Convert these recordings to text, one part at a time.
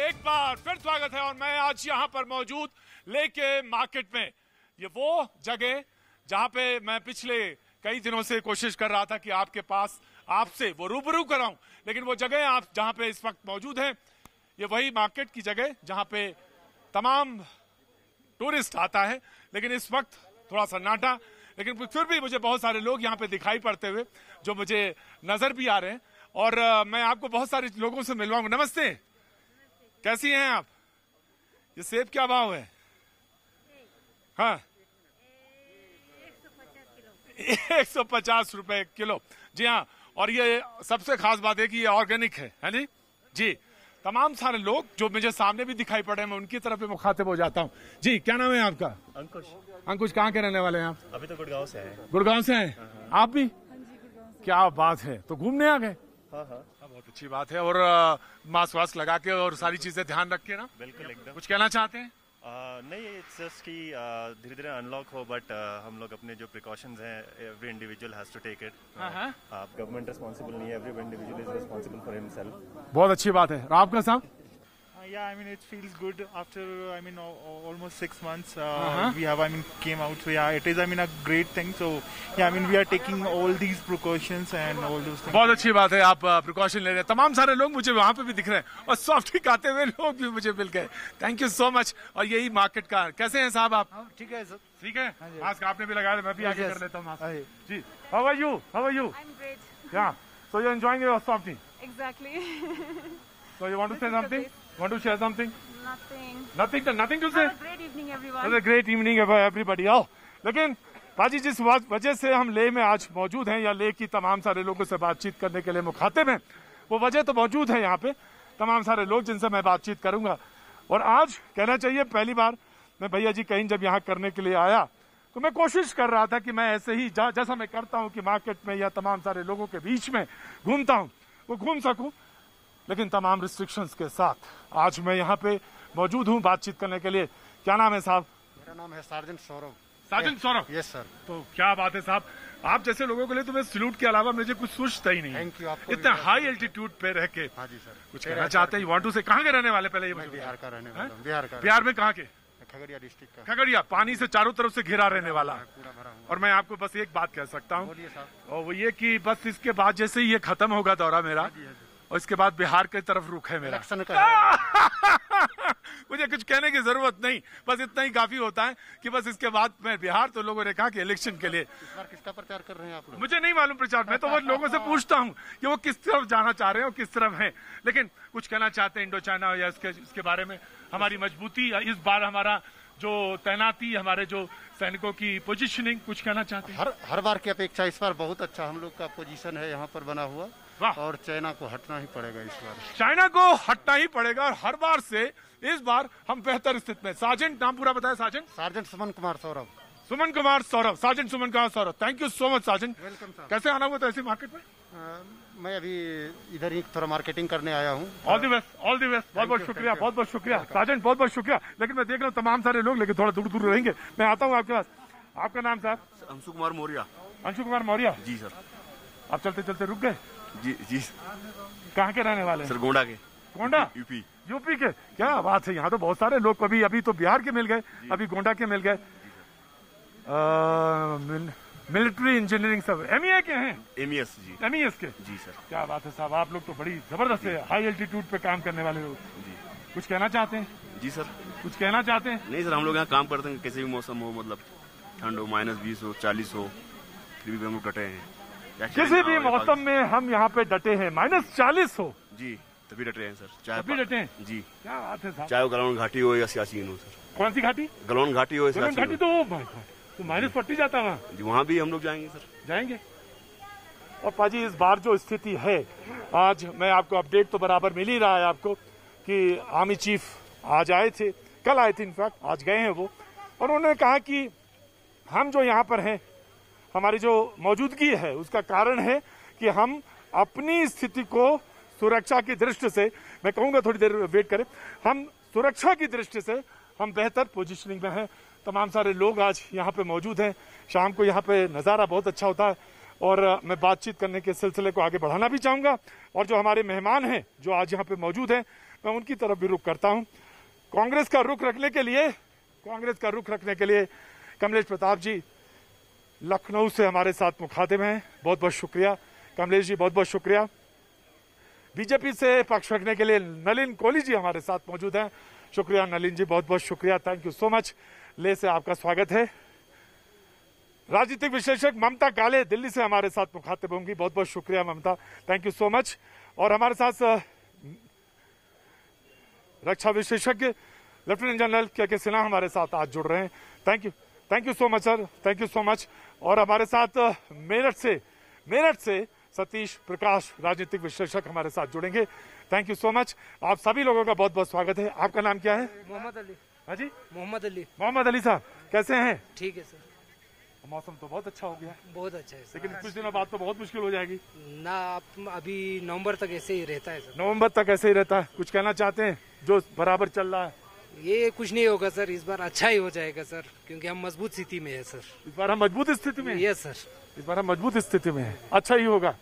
एक बार फिर स्वागत है और मैं आज यहाँ पर मौजूद लेके मार्केट में। ये वो जगह जहाँ पे मैं पिछले कई दिनों से कोशिश कर रहा था कि आपके पास आपसे वो रूबरू कराऊं, लेकिन वो जगह आप जहाँ पे इस वक्त मौजूद हैं ये वही मार्केट की जगह जहाँ पे तमाम टूरिस्ट आता है, लेकिन इस वक्त थोड़ा सन्नाटा, लेकिन फिर भी मुझे बहुत सारे लोग यहाँ पे दिखाई पड़ते हुए जो मुझे नजर भी आ रहे हैं और मैं आपको बहुत सारे लोगों से मिलवाऊंगा। नमस्ते, कैसी हैं आप? ये सेब क्या भाव है? हाँ, 150 रुपए किलो। जी हाँ, और ये सबसे खास बात है कि ये ऑर्गेनिक है जी। जी, तमाम सारे लोग जो मुझे सामने भी दिखाई पड़े हैं मैं उनकी तरफ भी मुखातिब हो जाता हूँ। जी, क्या नाम है आपका? अंकुश। अंकुश, कहाँ के रहने वाले हैं आप? अभी तो गुड़गांव से हैं। गुड़गांव से हैं आप भी? क्या बात है, तो घूमने आ गए? हाँ, बहुत अच्छी बात है। और मास्क वास्क लगा के और सारी चीजें ध्यान रख के ना। बिल्कुल एकदम। कुछ कहना चाहते हैं? नहीं, इट्स जस्ट कि धीरे धीरे अनलॉक हो, बट हम लोग अपने जो प्रिकॉशंस हैं every individual has to take it. आप गवर्नमेंट रिस्पॉन्सिबल नहीं है, every individual is responsible for himself. बहुत अच्छी बात है। आपका साहब? Yeah, I mean it feels good after almost 6 months we have came out, so yeah, it is a great thing. So yeah, we are taking all these precautions and all those things. बहुत अच्छी बात है, आप precaution ले रहे हैं। तमाम सारे लोग मुझे वहाँ पे भी दिख रहे हैं और सॉफ्टी खाते हुए लोग भी मुझे मिल गए। Thank you so much. और यही मार्केट का, कैसे हैं साहब आप? ठीक है सर। ठीक है, मास्क आपने भी लगाया, मैं भी आगे कर लेता हूँ मास्क। जी, how are you? I'm great. Yeah, so you're enjoying your softie? Exactly. So you want to say This is the something? best. Want to share something? Nothing. Nothing to say? Have a great evening, everyone. Have a great evening everybody. आओ, लेकिन बाजी जिस वजह से हम लेह में आज मौजूद हैं या लेह की तमाम सारे लोगों से बातचीत करने के लिए मुखातिब हैं, वो वजह तो मौजूद है यहाँ पे तमाम सारे लोग जिनसे मैं बातचीत करूंगा। और आज कहना चाहिए पहली बार मैं भैया जी कहीं जब यहाँ करने के लिए आया तो मैं कोशिश कर रहा था कि मैं ऐसे ही जैसा मैं करता हूँ कि मार्केट में या तमाम सारे लोगों के बीच में घूमता हूँ वो घूम सकूं, लेकिन तमाम रिस्ट्रिक्शंस के साथ आज मैं यहाँ पे मौजूद हूँ बातचीत करने के लिए। क्या नाम है साहब? मेरा नाम है sergeant Saurabh. Sergeant Saurabh? Yes sir. तो क्या बात है साहब, आप जैसे लोगों के लिए तो मैं सैल्यूट के अलावा मुझे कुछ सोचता ही नहीं। Thank you. आपको इतने हाई एल्टीट्यूड पे रह के। हाँ जी सर। कुछ कहना चाहते हैं? वांट टू से कहाँ के रहने वाले? पहले ये मैं बिहार का रहने वाला हूँ। बिहार का। बिहार में कहाँ के? खगड़िया डिस्ट्रिक्ट का। खगड़िया, पानी से चारों तरफ से घिरा रहने वाला। पूरा भरा हुआ। और मैं आपको बस एक बात कह सकता हूँ, बोलिए साहब। और वो ये कि बस इसके बाद जैसे ही ये खत्म होगा दौरा मेरा और इसके बाद बिहार की तरफ रुख है मेरा। इलेक्शन का मुझे कुछ कहने की जरूरत नहीं, बस इतना ही काफी होता है कि बस इसके बाद मैं बिहार, तो लोगों ने कहा कि इलेक्शन के लिए। इस बार किसका प्रचार कर रहे हैं आप लोग? मुझे नहीं मालूम प्रचार, मैं तो वो लोगों से पूछता हूँ कि वो किस तरफ जाना चाह रहे हैं और किस तरफ हैं। लेकिन कुछ कहना चाहते हैं इंडो चाइना या इसके बारे में? हमारी मजबूती, इस बार हमारा जो तैनाती, हमारे जो सैनिकों की पोजीशनिंग, कुछ कहना चाहते हैं? हर बार की अपेक्षा इस बार बहुत अच्छा हम लोग का पोजीशन है यहाँ पर बना हुआ। वाह। और चाइना को हटना ही पड़ेगा इस बार। चाइना को हटना ही पड़ेगा और हर बार से इस बार हम बेहतर स्थिति में। सार्जेंट, नाम पूरा बताया sergeant? Sergeant Suman Kumar Saurabh. Suman Kumar Saurabh, sergeant Suman Kumar Saurabh. Thank you so much sergeant. Welcome sir. कैसे आना हुआ था ऐसी मार्केट में? मैं अभी इधर ही थोड़ा मार्केटिंग करने आया हूँ। All the best, all the best. बहुत बहुत शुक्रिया, बहुत बहुत शुक्रिया सार्जेंट, बहुत बहुत शुक्रिया। लेकिन मैं देख रहा हूँ तमाम सारे लोग, लेकिन थोड़ा दूर दूर रहेंगे। मैं आता हूँ आपके पास। आपका नाम साहब? अंशु कुमार मौर्य। अंशु कुमार मौर्य जी सर। आप चलते चलते रुक गए? जी। कहाँ के रहने वाले हैं? सर गोंडा के। गोंडा? यूपी के? क्या बात है, यहाँ तो बहुत सारे लोग कभी अभी तो बिहार के मिल गए, अभी गोंडा के मिल गए। मिलिट्री इंजीनियरिंग सब MEA के हैं? MES जी। MES के? जी सर। क्या बात है साहब, आप लोग तो बड़ी जबरदस्त है, हाई एल्टीट्यूड पे काम करने वाले लोग। जी। कुछ कहना चाहते हैं? जी सर। कुछ कहना चाहते हैं? नहीं सर, हम लोग यहाँ काम करते हैं, किसी भी मौसम हो, मतलब ठंड हो, -20 हो, 40 हो, फिर भी हम लोग डटे हैं। किसी भी मौसम में हम यहाँ पे डटे हैं, -40 हो जी तभी डटे हैं सर। चाहे तभी डटे हैं? जी। क्या बात है साहब। चाहे वो गलवान घाटी हो या सियाचिन हो सर। कौन सी घाटी? गलवान घाटी हो या गलवान सियाचिन घाटी तो -40 जाता वहाँ? जी, वहाँ भी हम लोग जाएंगे सर। जाएंगे। और पाजी इस बार जो स्थिति है, आज मैं आपको अपडेट तो बराबर मिल ही रहा है आपको कि आर्मी चीफ आज आए थे, कल आए थे इनफैक्ट, आज गए हैं वो, और उन्होंने कहा कि हम जो यहाँ पर हैं, हमारी जो मौजूदगी है उसका कारण है कि हम अपनी स्थिति को सुरक्षा की दृष्टि से, मैं कहूँगा थोड़ी देर वेट करें, हम सुरक्षा की दृष्टि से हम बेहतर पोजीशनिंग में हैं। तमाम सारे लोग आज यहाँ पे मौजूद हैं। शाम को यहाँ पे नज़ारा बहुत अच्छा होता है और मैं बातचीत करने के सिलसिले को आगे बढ़ाना भी चाहूँगा। और जो हमारे मेहमान हैं जो आज यहाँ पे मौजूद हैं, मैं उनकी तरफ भी रुख करता हूं। कांग्रेस का रुख रखने के लिए कमलेश प्रताप जी लखनऊ से हमारे साथ मुखातिब हैं। बहुत बहुत शुक्रिया कमलेश जी, बहुत बहुत शुक्रिया। बीजेपी से पक्ष रखने के लिए नलिन कोहली जी हमारे साथ मौजूद हैं। शुक्रिया नलिन जी, बहुत बहुत शुक्रिया, थैंक यू सो मच। ले से आपका स्वागत है। राजनीतिक विश्लेषक ममता काले दिल्ली से हमारे साथ मुखातिब होंगी। बहुत बहुत शुक्रिया ममता, थैंक यू सो मच। और हमारे साथ रक्षा विशेषज्ञ लेफ्टिनेंट जनरल के सिन्हा हमारे साथ आज जुड़ रहे हैं। Thank you so much sir, thank you so much. और हमारे साथ मेरठ से सतीश प्रकाश राजनीतिक विश्लेषक हमारे साथ जुड़ेंगे। Thank you so much. आप सभी लोगों का बहुत बहुत स्वागत है। आपका नाम क्या है? मोहम्मद अली। हाँ जी, मोहम्मद अली साहब, कैसे हैं? ठीक है सर। मौसम तो बहुत अच्छा हो गया, बहुत अच्छा है सर। लेकिन कुछ दिनों बाद तो बहुत मुश्किल हो जाएगी ना। अभी नवंबर तक ऐसे ही रहता है सर। नवंबर तक ऐसे ही रहता है। कुछ कहना चाहते हैं जो बराबर चल रहा है? ये कुछ नहीं होगा सर, इस बार अच्छा ही हो जाएगा सर, क्योंकि हम मजबूत स्थिति में है सर। इस बार हम मजबूत स्थिति में? यस सर, इस बार हम मजबूत स्थिति में है। अच्छा ही होगा,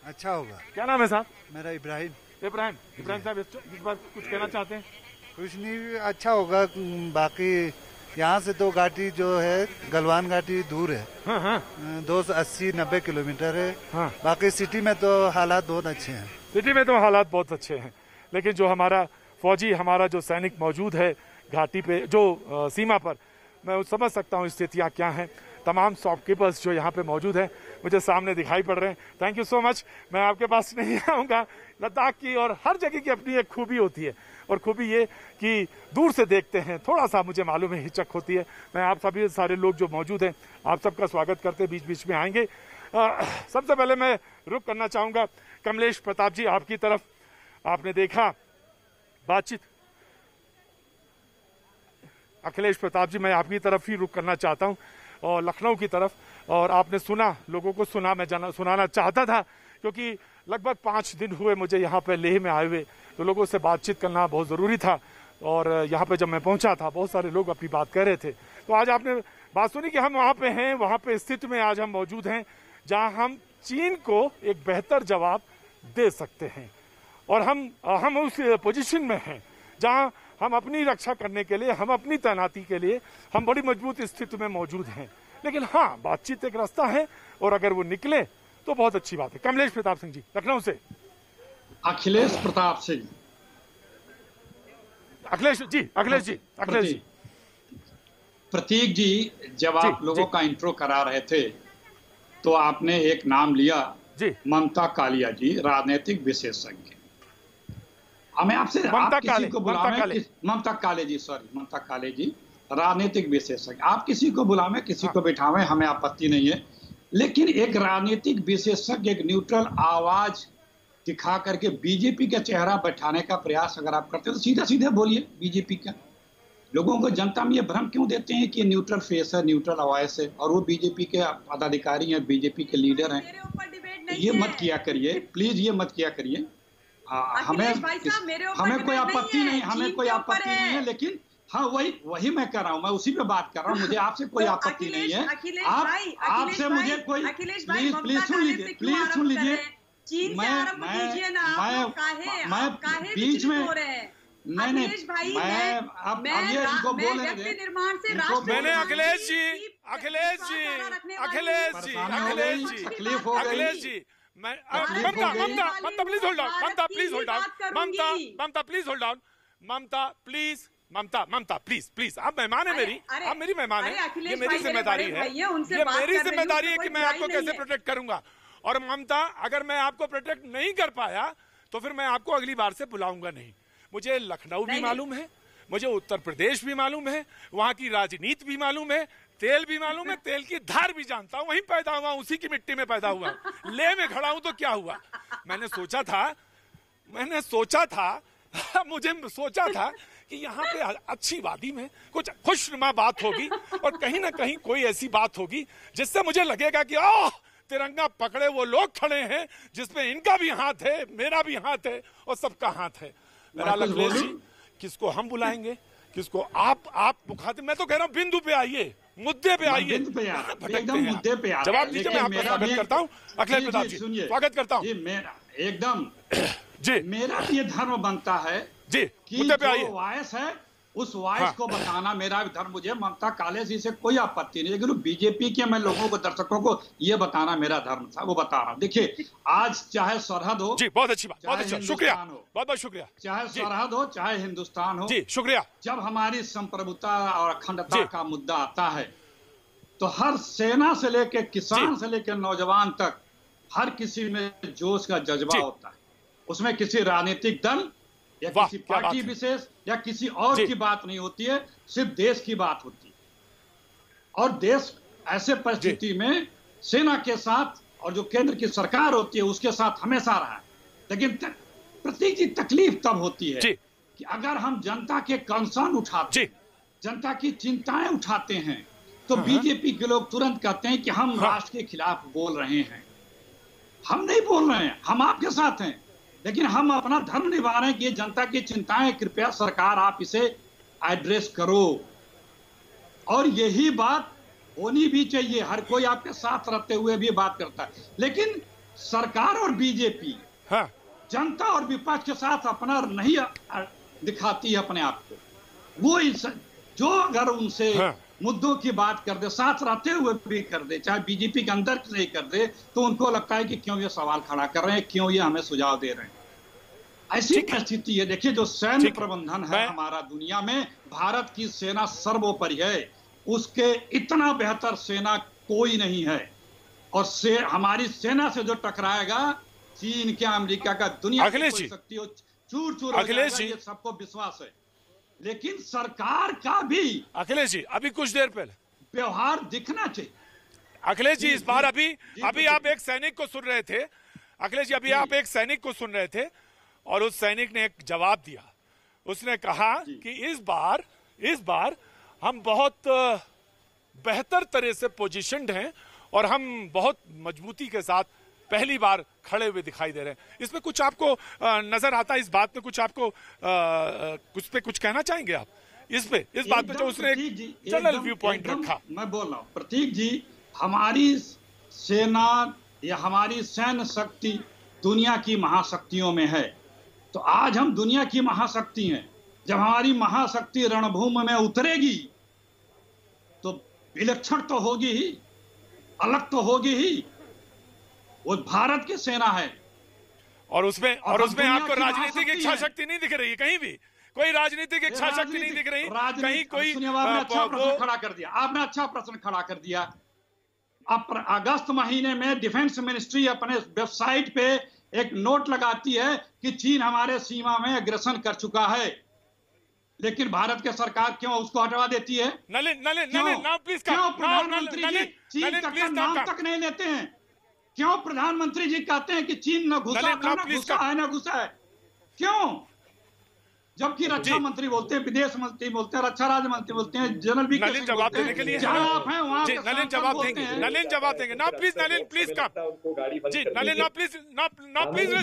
अच्छा होगा। क्या नाम है साहब? मेरा इब्राहिम साहब, इस बार कुछ कहना चाहते हैं? कुछ नहीं, अच्छा होगा। बाकी यहाँ से तो घाटी जो है गलवान घाटी दूर है। हाँ। 280-90 किलोमीटर है। हाँ। बाकी सिटी में तो हालात बहुत अच्छे हैं। सिटी में तो हालात बहुत अच्छे हैं, लेकिन जो हमारा फौजी, हमारा जो सैनिक मौजूद है घाटी पे, जो सीमा पर, मैं समझ सकता हूँ स्थितियाँ क्या हैं। तमाम शॉपकीपर्स जो यहाँ पे मौजूद हैं मुझे सामने दिखाई पड़ रहे हैं। Thank you so much. मैं आपके पास नहीं आऊँगा। लद्दाख की और हर जगह की अपनी एक खूबी होती है, और खूबी ये कि दूर से देखते हैं थोड़ा सा मुझे मालूम है हिचक होती है। मैं आप सभी सारे लोग जो मौजूद हैं आप सबका स्वागत करते बीच बीच में आएंगे। सबसे पहले मैं रुख करना चाहूँगा कमलेश प्रताप जी आपकी तरफ। आपने देखा बातचीत, अखिलेश प्रताप जी मैं आपकी तरफ ही रुख करना चाहता हूं और लखनऊ की तरफ। और आपने सुना, लोगों को सुना, मैं सुनाना चाहता था, क्योंकि लगभग 5 दिन हुए मुझे यहाँ पे लेह में आए हुए, तो लोगों से बातचीत करना बहुत ज़रूरी था। और यहाँ पे जब मैं पहुंचा था बहुत सारे लोग अपनी बात कह रहे थे। तो आज आपने बात सुनी कि हम वहाँ पे हैं, वहाँ पे स्थिति में आज हम मौजूद हैं जहाँ हम चीन को एक बेहतर जवाब दे सकते हैं। और हम उस पोजीशन में हैं जहां हम अपनी रक्षा करने के लिए, हम अपनी तैनाती के लिए हम बड़ी मजबूत स्थिति में मौजूद हैं। लेकिन हाँ, बातचीत एक रास्ता है, और अगर वो निकले तो बहुत अच्छी बात है। कमलेश प्रताप सिंह जी लखनऊ से। अखिलेश प्रताप सिंह। अखिलेश जी प्रतीक जी, जब आप लोगों का इंट्रो करा रहे थे तो आपने एक नाम लिया जी, ममता कालिया जी, राजनीतिक विशेषज्ञ। हमें आपसे ममता काले जी राजनीतिक विशेषज्ञ। आप किसी को बुलावें, किसी को बिठावें, हमें आपत्ति नहीं है, लेकिन एक राजनीतिक विशेषज्ञ, एक न्यूट्रल आवाज दिखा करके बीजेपी का चेहरा बैठाने का प्रयास अगर आप करते हो तो सीधा सीधे बोलिए बीजेपी का। लोगों को, जनता में ये भ्रम क्यों देते हैं कि ये न्यूट्रल फेस है, न्यूट्रल आवाज है, और वो बीजेपी के पदाधिकारी हैं, बीजेपी के लीडर हैं। ये मत किया करिए प्लीज, ये मत किया करिए। हमें कोई आपत्ति नहीं, हमें कोई आपत्ति नहीं है, लेकिन हाँ वही मैं कर रहा हूँ, मैं उसी पे बात कर रहा हूँ। मुझे आपसे कोई आपत्ति नहीं है। आपसे मुझे कोई, प्लीज सुन लीजिए। मैं बीच में नहीं, मैं अब ये इनको बोलने दे। मैंने Akhilesh ji Mamta please hold down. Mamta please, आप मेहमान है मेरी, आप मेरी मेहमान है, ये मेरी जिम्मेदारी है, कि मैं आपको कैसे प्रोटेक्ट करूंगा। और ममता, अगर मैं आपको प्रोटेक्ट नहीं कर पाया तो फिर मैं आपको अगली बार से बुलाऊंगा नहीं। मुझे लखनऊ भी मालूम है, मुझे उत्तर प्रदेश भी मालूम है, वहां की राजनीति भी मालूम है, तेल भी मालूम है, तेल की धार भी जानता हूँ, वहीं पैदा हुआ, उसी की मिट्टी में पैदा हुआ। ले में खड़ा हूं तो क्या हुआ। मैंने सोचा था कि यहाँ पे अच्छी वादी में कुछ खुशनुमा बात होगी, और कहीं ना कहीं कोई ऐसी बात होगी जिससे मुझे लगेगा कि तिरंगा पकड़े वो लोग खड़े हैं जिसमें इनका भी हाथ है, मेरा भी हाथ है, और सबका हाथ है। मेरा अखिलेश जी, किसको हम बुलाएंगे, किसको आप मुखातिब, मैं तो कह रहा हूँ बिंदु पे आइए, मुद्दे पे आइए, एकदम मुद्दे पे आ जवाब दीजिए। मैं आपका स्वागत करता हूँ अखिलेश प्रताप जी, स्वागत करता हूँ। एकदम जी, मेरा ये धर्म बनता है जी, कि मुद्दे पे आइए। जो वॉइस है उस वॉइस को बताना मेरा भी धर्म। मुझे ममता काले से कोई आपत्ति नहीं, लेकिन बीजेपी के मैं लोगों को, दर्शकों को ये बताना मेरा धर्म था, वो बता रहा हूँ। देखिए, आज चाहे सरहद हो, जी, बहुत अच्छी बात, बहुत अच्छा, शुक्रिया, बहुत बहुत शुक्रिया। चाहे सरहद हो, चाहे हिंदुस्तान हो, जी, शुक्रिया। जब हमारी संप्रभुता और अखंडता का मुद्दा आता है तो हर सेना से लेकर किसान से लेकर नौजवान तक हर किसी में जोश का जज्बा होता है। उसमें किसी राजनीतिक दल या किसी पार्टी विशेष या किसी और की बात नहीं होती है, सिर्फ देश की बात होती है। और देश ऐसे परिस्थिति में सेना के साथ और जो केंद्र की सरकार होती है उसके साथ हमेशा रहा है। लेकिन प्रतीक जी, तकलीफ तब होती है कि अगर हम जनता के कंसर्न उठाते, जनता की चिंताएं उठाते हैं, तो बीजेपी के लोग तुरंत कहते हैं कि हम राष्ट्र के खिलाफ बोल रहे हैं। हम नहीं बोल रहे हैं, हम आपके साथ हैं, लेकिन हम अपना धर्म निभा रहे हैं कि ये जनता की चिंताएं, कृपया सरकार आप इसे एड्रेस करो। और यही बात होनी भी चाहिए। हर कोई आपके साथ रहते हुए भी बात करता है, लेकिन सरकार और बीजेपी जनता और विपक्ष के साथ अपना नहीं दिखाती है अपने आप को। वो जो अगर उनसे मुद्दों की बात कर दे, साथ रहते हुए भी कर दे, चाहे बीजेपी के अंदर नहीं कर दे, तो उनको लगता है कि क्यों ये सवाल खड़ा कर रहे हैं, क्यों ये हमें सुझाव दे रहे हैं। ऐसी परिस्थिति है। देखिए, जो सैन्य प्रबंधन है हमारा दुनिया में, भारत की सेना सर्वोपरि है। उसके इतना बेहतर सेना कोई नहीं है। और हमारी सेना से जो टकराएगा, चीन क्या, अमेरिका का, दुनिया की कोई शक्ति हो, चूर चूर हो जाएगा, ये सबको विश्वास है। लेकिन सरकार का भी, अखिलेश जी, अभी कुछ देर पहले व्यवहार दिखना चाहिए। अखिलेश जी, इस बार अभी आप एक सैनिक को सुन रहे थे। अखिलेश जी, अभी आप एक सैनिक को सुन रहे थे और उस सैनिक ने एक जवाब दिया। उसने कहा कि इस बार हम बहुत बेहतर तरह से पोजीशनड हैं और हम बहुत मजबूती के साथ पहली बार खड़े हुए दिखाई दे रहे हैं। इसमें कुछ आपको नजर आता है? इस बात में कुछ आपको कुछ पे कुछ कहना चाहेंगे आप इस बात में जो उसने जनरल व्यू पॉइंट रखा? मैं बोल रहा हूँ प्रतीक जी, हमारी सेना या हमारी सैन्य शक्ति दुनिया की महाशक्तियों में है। तो आज हम दुनिया की महाशक्ति हैं। जब हमारी महाशक्ति रणभूमि में उतरेगी तो विलक्षण तो होगी ही, अलग तो होगी ही। वो भारत की सेना है और उसमें आपको राजनीतिक इच्छा शक्ति नहीं दिख रही कहीं भी। कोई राजनीतिक इच्छा शक्ति नहीं दिख रही कहीं। कोई आपने अच्छा प्रश्न खड़ा कर दिया, आपने अच्छा प्रश्न खड़ा कर दिया। अब अगस्त महीने में डिफेंस मिनिस्ट्री अपने वेबसाइट पे एक नोट लगाती है कि चीन हमारे सीमा में एग्रेशन कर चुका है, लेकिन भारत की सरकार क्यों उसको हटवा देती है? नलिन प्लीज, क्यों प्रधानमंत्री जी चीन का नाम तक नहीं लेते हैं? क्यों प्रधानमंत्री जी कहते हैं कि चीन न घुसा है न घुसा है? क्यों? जबकि रक्षा मंत्री बोलते हैं, विदेश मंत्री बोलते हैं, रक्षा राज्य मंत्री बोलते हैं, जनरल भी जवाब देने के लिए जहां आप हैं वहां नलिन जवाब देंगे। ना प्लीज नलिन प्लीज कम जी, नलिन ना प्लीज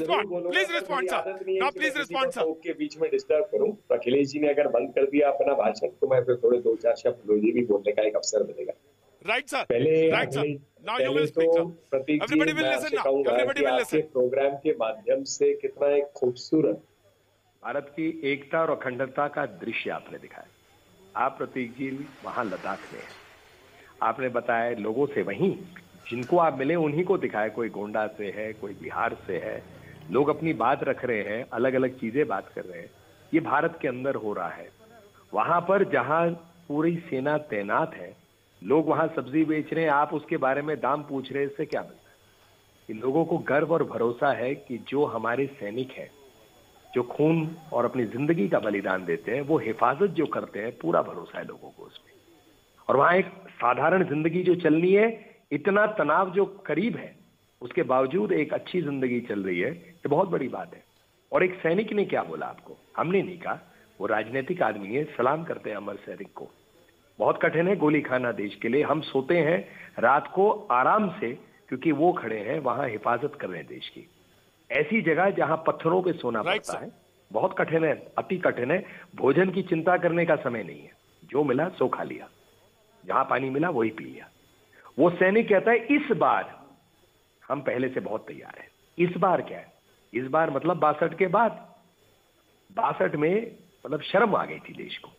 रिस्पॉन्ड सर के बीच में डिस्टर्ब करूं। अखिलेश जी ने अगर बंद कर दिया अपना भाषण तो मैं फिर थोड़े 2-4 शब्द मुझे भी बोलने का एक अवसर मिलेगा। राइट सर, पहले तो प्रतीक जी मैं आपसे कहूंगा कि आपके प्रोग्राम के माध्यम से कितना एक खूबसूरत भारत की एकता और अखंडता का दृश्य आपने दिखाया। आप प्रतीक जी वहां लद्दाख में हैं, आपने बताया लोगों से वहीं जिनको आप मिले उन्हीं को दिखाया। कोई गोंडा से है, कोई बिहार से है, लोग अपनी बात रख रहे हैं, अलग अलग चीजें बात कर रहे हैं। ये भारत के अंदर हो रहा है। वहां पर जहां पूरी सेना तैनात है, लोग वहां सब्जी बेच रहे हैं, आप उसके बारे में दाम पूछ रहे हैं, इससे क्या मिलता है? इन लोगों को गर्व और भरोसा है कि जो हमारे सैनिक हैं, जो खून और अपनी जिंदगी का बलिदान देते हैं, वो हिफाजत जो करते हैं, पूरा भरोसा है लोगों को उसमें। और वहां एक साधारण जिंदगी जो चलनी है, इतना तनाव जो करीब है, उसके बावजूद एक अच्छी जिंदगी चल रही है, ये बहुत बड़ी बात है। और एक सैनिक ने क्या बोला आपको? हमने नहीं कहा, वो राजनीतिक आदमी है, सलाम करते हैं अमर सैनिक को। बहुत कठिन है गोली खाना देश के लिए। हम सोते हैं रात को आराम से क्योंकि वो खड़े हैं वहां हिफाजत कर रहे हैं देश की। ऐसी जगह जहां पत्थरों पे सोना पड़ता है, बहुत कठिन है, अति कठिन है। भोजन की चिंता करने का समय नहीं है, जो मिला सो खा लिया। जहां पानी मिला वही पी लिया। वो सैनिक कहता है इस बार हम पहले से बहुत तैयार हैं। इस बार क्या है? इस बार मतलब 62 के बाद। 62 में मतलब शर्म आ गई थी देश को।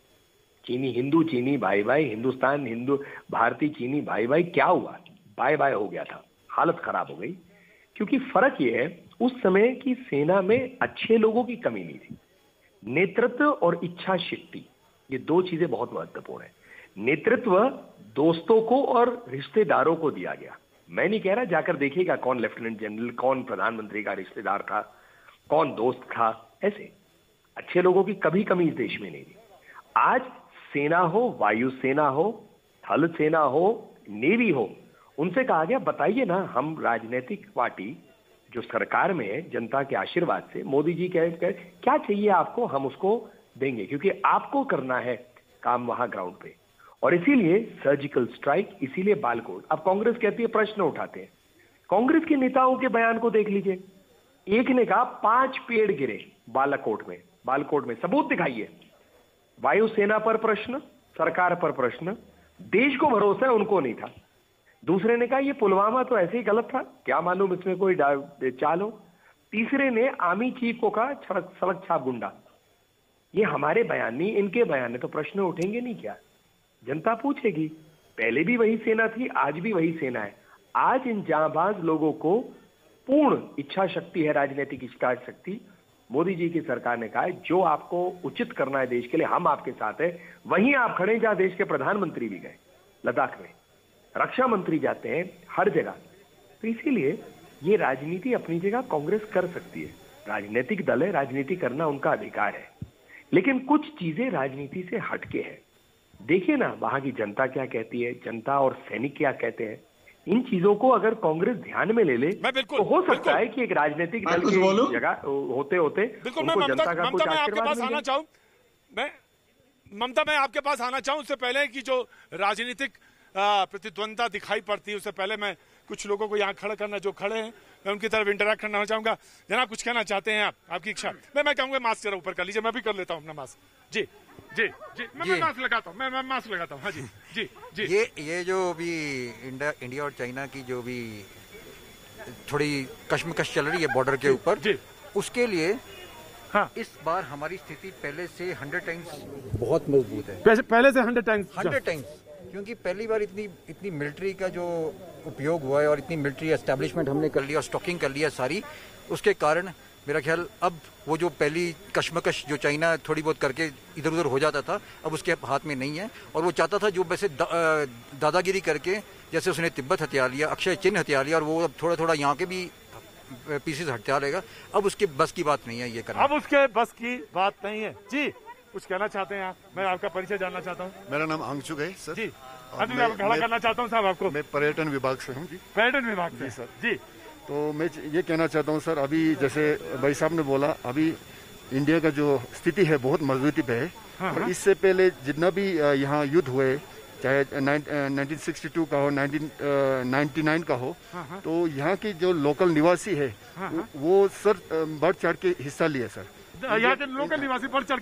चीनी हिंदू, चीनी भाई भाई, हिंदुस्तान हिंदू, भारतीय चीनी भाई भाई, क्या हुआ? बाय बाय हो गया था, हालत खराब हो गई। क्योंकि फर्क यह है उस समय की सेना में अच्छे लोगों की कमी नहीं थी। नेतृत्व और इच्छा शक्ति, ये दो चीजें बहुत महत्वपूर्ण है। नेतृत्व दोस्तों को और रिश्तेदारों को दिया गया। मैं नहीं कह रहा, जाकर देखिएगा कौन लेफ्टिनेंट जनरल, कौन प्रधानमंत्री का रिश्तेदार था, कौन दोस्त था। ऐसे अच्छे लोगों की कभी कमी इस देश में नहीं थी। आज सेना हो, वायुसेना हो, थल सेना हो, नेवी हो, उनसे कहा गया बताइए ना, हम राजनीतिक पार्टी जो सरकार में है, जनता के आशीर्वाद से मोदी जी कह क्या चाहिए आपको, हम उसको देंगे, क्योंकि आपको करना है काम वहां ग्राउंड पे। और इसीलिए सर्जिकल स्ट्राइक, इसीलिए बालाकोट। अब कांग्रेस कहती है प्रश्न उठाते हैं। कांग्रेस के नेताओं के बयान को देख लीजिए। एक ने कहा 5 पेड़ गिरे बालाकोट में, सबूत दिखाइए। वायुसेना पर प्रश्न, सरकार पर प्रश्न, देश को भरोसा है, उनको नहीं था। दूसरे ने कहा ये पुलवामा तो ऐसे ही गलत था, क्या मालूम इसमें कोई चाल हो। तीसरे ने आर्मी चीफ को कहा सड़क छाप गुंडा। ये हमारे बयान नहीं, इनके बयान है, तो प्रश्न उठेंगे नहीं क्या? जनता पूछेगी। पहले भी वही सेना थी, आज भी वही सेना है। आज इन जांबाज लोगों को पूर्ण इच्छा शक्ति है, राजनीतिक इच्छा शक्ति। मोदी जी की सरकार ने कहा है जो आपको उचित करना है देश के लिए, हम आपके साथ है। वहीं आप खड़े जहां देश के प्रधानमंत्री भी गए, लद्दाख में रक्षा मंत्री जाते हैं, हर जगह। तो इसीलिए ये राजनीति अपनी जगह कांग्रेस कर सकती है, राजनीतिक दल है, राजनीति करना उनका अधिकार है। लेकिन कुछ चीजें राजनीति से हटके हैं। देखिए ना वहां की जनता क्या कहती है, जनता और सैनिक क्या कहते हैं। इन चीजों को अगर कांग्रेस ध्यान में ले ले तो हो सकता है कि एक राजनीतिक दल की जगह होते होते उनको जनता का कुछ आशीर्वाद मिले। ममता, मैं आपके पास आना चाहूं उससे पहले कि जो राजनीतिक प्रतिद्वंदता दिखाई पड़ती है, उससे पहले मैं कुछ लोगों को यहाँ खड़ा करना, जो खड़े हैं, मैं उनकी तरफ इंटरैक्ट करना चाहूंगा। जनाब कुछ कहना चाहते हैं आप? आपकी इच्छा। मैं कहूंगा मास्क जरा ऊपर कर लीजिए, मैं भी कर लेता हूँ अपना मास्क। जी जी जी, मैं मास्क लगाता हूँ, मैं मास्क लगाता हूँ। हाँ जी जी जी। ये जो भी इंडिया और चाइना की जो भी थोड़ी कश्मकश चल रही है बॉर्डर के ऊपर, उसके लिए हाँ, इस बार हमारी स्थिति पहले से 100 टाइम्स बहुत मजबूत है। पहले से 100 टाइम्स, क्योंकि पहली बार इतनी मिलिट्री का जो उपयोग हुआ है और इतनी मिलिट्री एस्टेब्लिशमेंट हमने कर लिया और स्टॉकिंग कर लिया सारी, उसके कारण मेरा ख्याल अब वो जो पहली कश्मकश जो चाइना थोड़ी बहुत करके इधर उधर हो जाता था, अब उसके हाथ में नहीं है। और वो चाहता था जो वैसे दादागिरी करके, जैसे उसने तिब्बत हथिया लिया, अक्षय चिन्ह हथिया लिया, और वो अब थोड़ा थोड़ा यहाँ के भी पीसेस हथिया रहेगा। अब उसके बस की बात नहीं है ये करना। अब उसके बस की बात नहीं है। जी कुछ कहना चाहते हैं आप? मैं आपका परिचय जानना चाहता हूँ। मेरा नाम अंशुक है सर जी। अभी मैं खड़ा करना चाहता हूँ साहब आपको। मैं पर्यटन विभाग से हूँ जी। पर्यटन विभाग से सर जी। तो मैं ये कहना चाहता हूँ सर, अभी जैसे भाई साहब ने बोला, अभी इंडिया का जो स्थिति है बहुत मजबूती पे है। और इससे पहले जितना भी यहाँ युद्ध हुए, चाहे 1962 का हो, 1999 का हो, तो यहाँ के जो लोकल निवासी है वो सर बढ़ चढ़ के हिस्सा लिया सर। यहाँ के लोकल निवासी बढ़ चढ़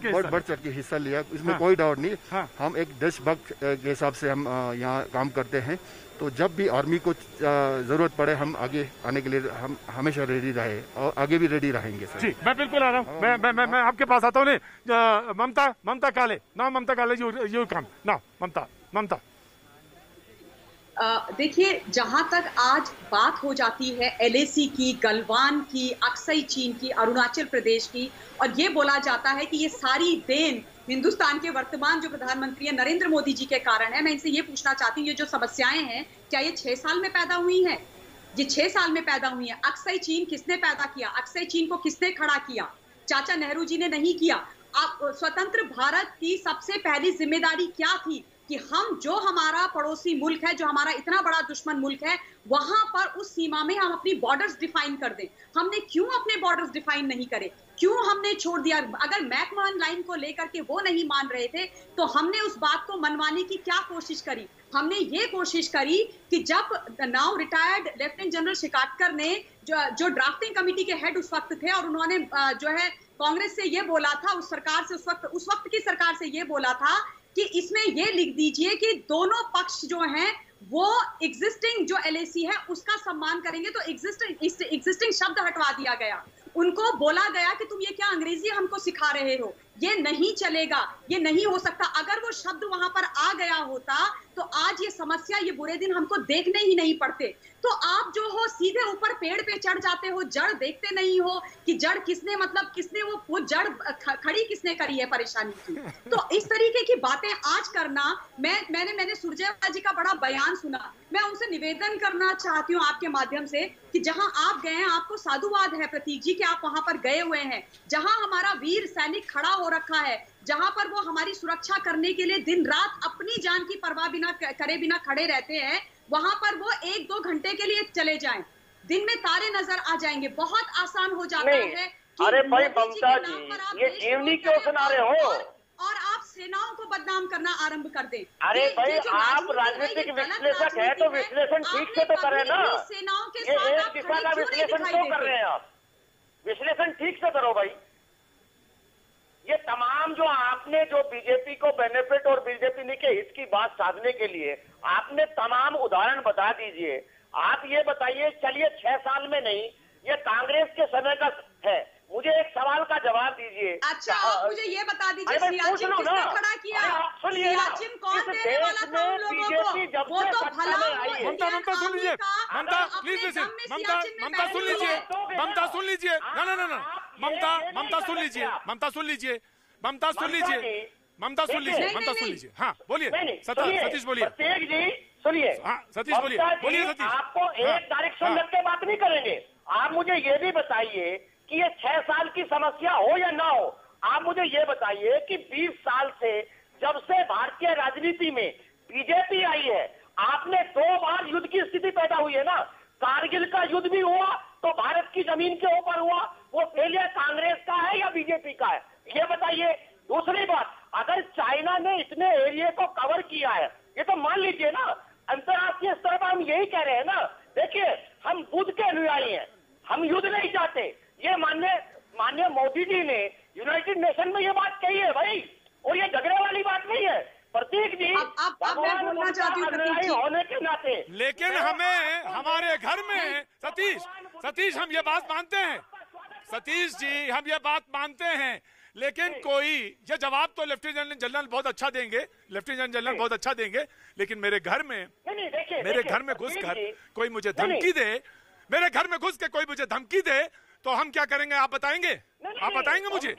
के हिस्सा लिया, इसमें कोई डाउट नहीं। हम एक देशभक्त के हिसाब से हम यहाँ काम करते हैं। तो जब भी आर्मी को जरूरत पड़े, हम आगे आने के लिए हम हमेशा रेडी रहे और आगे भी रेडी रहेंगे सर। जी मैं बिल्कुल आ रहा हूँ। मैं आपके पास आता हूँ। ममता काले ना, ममता काले यू कम ना। ममता देखिए, जहां तक आज बात हो जाती है LAC की, गलवान की, अक्सई चीन की, अरुणाचल प्रदेश की, और ये बोला जाता है कि ये सारी देन हिंदुस्तान के वर्तमान जो प्रधानमंत्री है नरेंद्र मोदी जी के कारण है। मैं इनसे ये पूछना चाहती हूँ, ये जो समस्याएं हैं, क्या ये 6 साल में पैदा हुई हैं? ये 6 साल में पैदा हुई हैं। अक्सई चीन किसने पैदा किया? अक्सई चीन को किसने खड़ा किया? चाचा नेहरू जी ने नहीं किया। स्वतंत्र भारत की सबसे पहली जिम्मेदारी क्या थी कि हम, जो हमारा पड़ोसी मुल्क है, जो हमारा इतना बड़ा दुश्मन मुल्क है, वहां पर उस सीमा में हम अपनी बॉर्डर्स डिफाइन कर दें। हमने क्यों अपने बॉर्डर्स डिफाइन नहीं करे? क्यों हमने छोड़ दिया? अगर मैकमोहन लाइन को लेकर के वो नहीं मान रहे थे, तो हमने उस बात को मनवाने की क्या कोशिश करी? हमने ये कोशिश करी कि जब नाउ रिटायर्ड लेफ्टिनेंट जनरल शिकाटकर ने जो ड्राफ्टिंग कमेटी के हेड उस वक्त थे, और उन्होंने जो है कांग्रेस से ये बोला था, उस सरकार से, उस वक्त की सरकार से ये बोला था कि इसमें ये लिख दीजिए कि दोनों पक्ष जो हैं वो एग्जिस्टिंग जो एलएसी है उसका सम्मान करेंगे। तो एग्जिस्टिंग शब्द हटवा दिया गया। उनको बोला गया कि तुम ये क्या अंग्रेजी हमको सिखा रहे हो, ये नहीं चलेगा, ये नहीं हो सकता। अगर वो शब्द वहां पर आ गया होता तो आज ये समस्या, ये बुरे दिन हमको देखने ही नहीं पड़ते। तो आप जो हो सीधे ऊपर पेड़ पे चढ़ जाते हो, जड़ देखते नहीं हो कि जड़ किसने, मतलब किसने वो जड़ खड़ी किसने करी है परेशानी की। तो इस तरीके की बातें आज करना, मैंने सुरजेवाला जी का बड़ा बयान सुना। मैं उनसे निवेदन करना चाहती हूँ आपके माध्यम से कि जहां आप गए हैं, आपको साधुवाद है प्रतीक जी कि आप वहां पर गए हुए हैं। जहां हमारा वीर सैनिक खड़ा हो रखा है, जहां पर वो हमारी सुरक्षा करने के लिए दिन रात अपनी जान की परवाह करे बिना खड़े रहते हैं, वहां पर वो 1-2 घंटे के लिए चले जाएं, दिन में तारे नजर आ जाएंगे। बहुत आसान हो जाता है। अरे भाई ममता जी, ये जीवनी क्यों सुना रहे हो? और आप सेनाओं को बदनाम करना आरंभ कर दें। अरे भाई आप राजनीतिक विश्लेषक है तो विश्लेषण ठीक से तो करें ना। सेनाओं के ये एक दिशा का विश्लेषण क्यों कर रहे हैं आप? विश्लेषण ठीक से करो भाई। ये तमाम जो आपने जो बीजेपी को बेनिफिट और बीजेपी के हित की बात साधने के लिए आपने तमाम उदाहरण बता दीजिए। आप ये बताइए, चलिए 6 साल में नहीं, ये कांग्रेस के समय का है। मुझे एक सवाल का जवाब दीजिए। अच्छा, आप मुझे ये बता दीजिए, सियाचिन किसने खड़ा किया? सियाचिन कौन देने वाला था उन लोगों को? वो तो भला ममता सुन लीजिए, ममता प्लीज लिसन, ममता सुन लीजिए, ममता सुन लीजिए, ना ममता सुन लीजिए, ममता सुन लीजिए, ममता सुन लीजिए, ममता सुन लीजिए, ममता सुन लीजिए। हाँ बोलिए सतीश, बोलिए प्रत्येक जी, सुनिए। हाँ सतीश बोलिए सतीश। आपको एक तारीख सुन लग के बात नहीं करेंगे। आप मुझे ये भी बताइए कि ये 6 साल की समस्या हो या ना हो, आप मुझे ये बताइए कि 20 साल से जब से भारतीय राजनीति में बीजेपी आई है, आपने 2 बार युद्ध की स्थिति पैदा हुई है ना। कारगिल का युद्ध भी हुआ तो भारत की जमीन के ऊपर हुआ, वो फेलियर कांग्रेस का है या बीजेपी का है, ये बताइए। दूसरी बात, अगर चाइना ने इतने एरिया को कवर किया है, ये तो मान लीजिए ना, अंतर्राष्ट्रीय स्तर पर हम यही कह रहे हैं ना। देखिए, हम बुद्ध के अनुयायी हैं, हम युद्ध नहीं चाहते। ये माननीय मोदी जी ने यूनाइटेड नेशन में ये बात कही है भाई, और ये झगड़े वाली बात नहीं है। प्रतीक जी, भगवान बोलना चाहती हूँ होने के नाते, लेकिन हमें हमारे घर में सतीश हम ये बात मानते हैं, सतीश जी हम ये बात मानते हैं, लेकिन कोई ये जवाब तो लेफ्टिनेंट जनरल बहुत अच्छा देंगे, लेफ्टिनेंट जनरल बहुत अच्छा देंगे, लेकिन मेरे घर में घुसकर कोई मुझे धमकी दे, मेरे घर में घुस के कोई मुझे धमकी दे तो हम क्या करेंगे? आप बताएंगे? आप बताएंगे मुझे?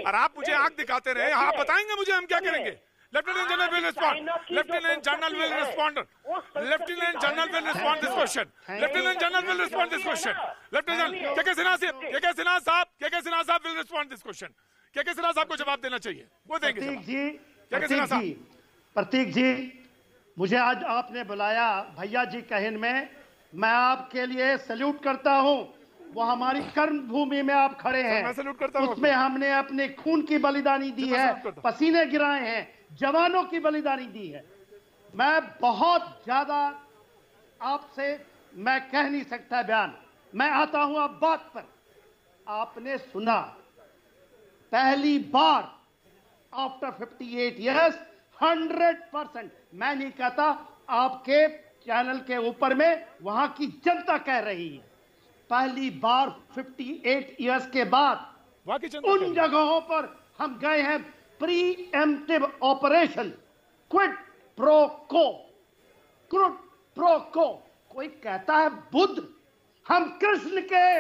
और आप मुझे आंख दिखाते रहे, आप बताएंगे मुझे हम क्या करेंगे? Lieutenant general will respond, lieutenant general will respond, lieutenant general will respond this question, lieutenant general will respond this question, lieutenant के सिन्हा साहब विल रिस्पॉन्ड दिस क्वेश्चन। के सिन्हा साहब को जवाब देना चाहिए, वो देंगे। प्रतीक जी, मुझे आज आपने बुलाया भैया जी कहन में, मैं आपके लिए सैल्यूट करता हूं। वो हमारी कर्म भूमि में आप खड़े हैं, उसमें हमने अपने खून की बलिदानी दी है, पसीने गिराए हैं, जवानों की बलिदानी दी है। मैं बहुत ज्यादा आपसे मैं कह नहीं सकता बयान। मैं आता हूं अब बात पर। आपने सुना, पहली बार आफ्टर 58 ईयर्स 100%, मैं नहीं कहता, आपके चैनल के ऊपर में वहां की जनता कह रही है, पहली बार 58 इयर्स के बाद उन जगहों पर हम गए हैं। प्रीएम्प्टिव ऑपरेशन, क्विड प्रो को। कोई कहता है बुद्ध, हम कृष्ण के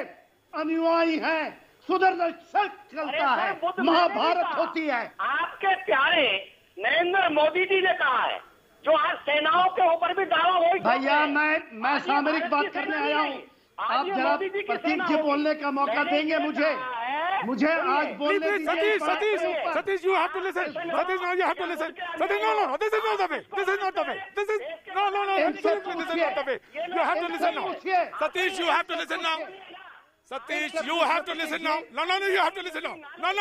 अनुयायी हैं, सुदर्शन चक्र चलता है, महाभारत होती है। आपके प्यारे नरेंद्र मोदी जी ने कहा है, जो आज सेनाओं के ऊपर भी दावा हो। भैया मैं सामरिक बात करने आया हूँ, आप जरा प्रतीक जी बोलने का मौका देंगे मुझे आज बोलने दीजिए। Satish you have to listen, Satish no you have to listen, Satish no this is not the way, this is not the way, this is no absolutely this is not the way, you have to listen now, Satish you have to listen now, Satish you have to listen now, no you have to listen now, no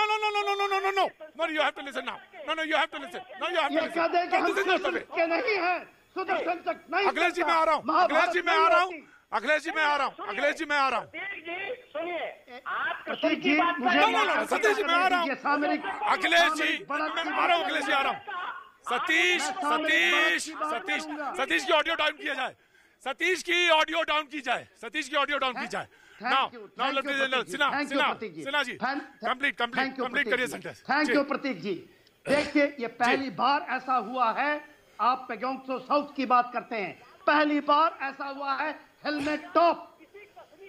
you have to listen now, no you have to listen, no you have to listen, this is not the way, नहीं है सुदर्शन तक नहीं। अखिलेश जी मैं आ रहा हूँ, अखिलेश जी मैं आ रहा हूँ, प्रतीक जी मुझे सतीश जी मैं आ रहा हूँ, अखिलेश जी मैं आ रहा हूँ, अखिलेश जी आ रहा हूँ, सतीश सतीश सतीश सतीश की ऑडियो डाउन किया जाए, सतीश की ऑडियो डाउन की जाए, सतीश की ऑडियो डाउन की जाए। सिन्हा जी कंप्लीट करिए सेंटेंस। थैंक यू प्रतीक जी। देखिए ये पहली बार ऐसा हुआ है, आप पेगोंगसो साउथ की बात करते हैं, पहली बार ऐसा हुआ है हेलमेट टॉप,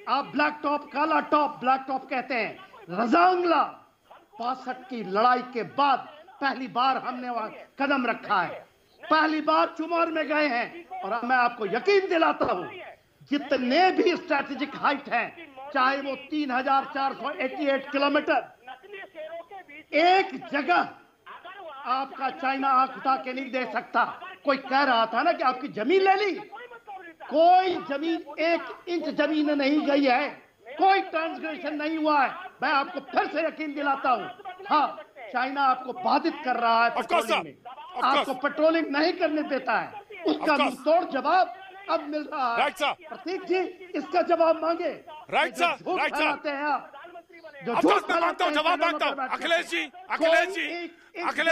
आप ब्लैक टॉप काला टॉप ब्लैक टॉप कहते हैं, रजांगला 65 की लड़ाई के बाद पहली बार हमने वहां कदम रखा है, पहली बार चुमार में गए हैं। और मैं आपको यकीन दिलाता हूं जितने भी स्ट्रैटेजिक हाइट हैं, चाहे वो 3488 किलोमीटर, एक जगह आपका चाइना आंख उठा के नहीं दे सकता। कोई कह रहा था ना कि आपकी जमीन ले ली, कोई जमीन 1 इंच जमीन नहीं गई है, कोई ट्रांसग्रेशन नहीं हुआ है। मैं आपको फिर से यकीन दिलाता हूं, हाँ चाइना आपको बाधित कर रहा है पेट्रोलिंग में, आपको पेट्रोलिंग नहीं करने देता है, उसका मुंहतोड़ जवाब अब मिल रहा है। प्रतीक जी इसका जवाब मांगे। राइट सर, राइट सर, जवाब मांगता हूँ। अखिलेश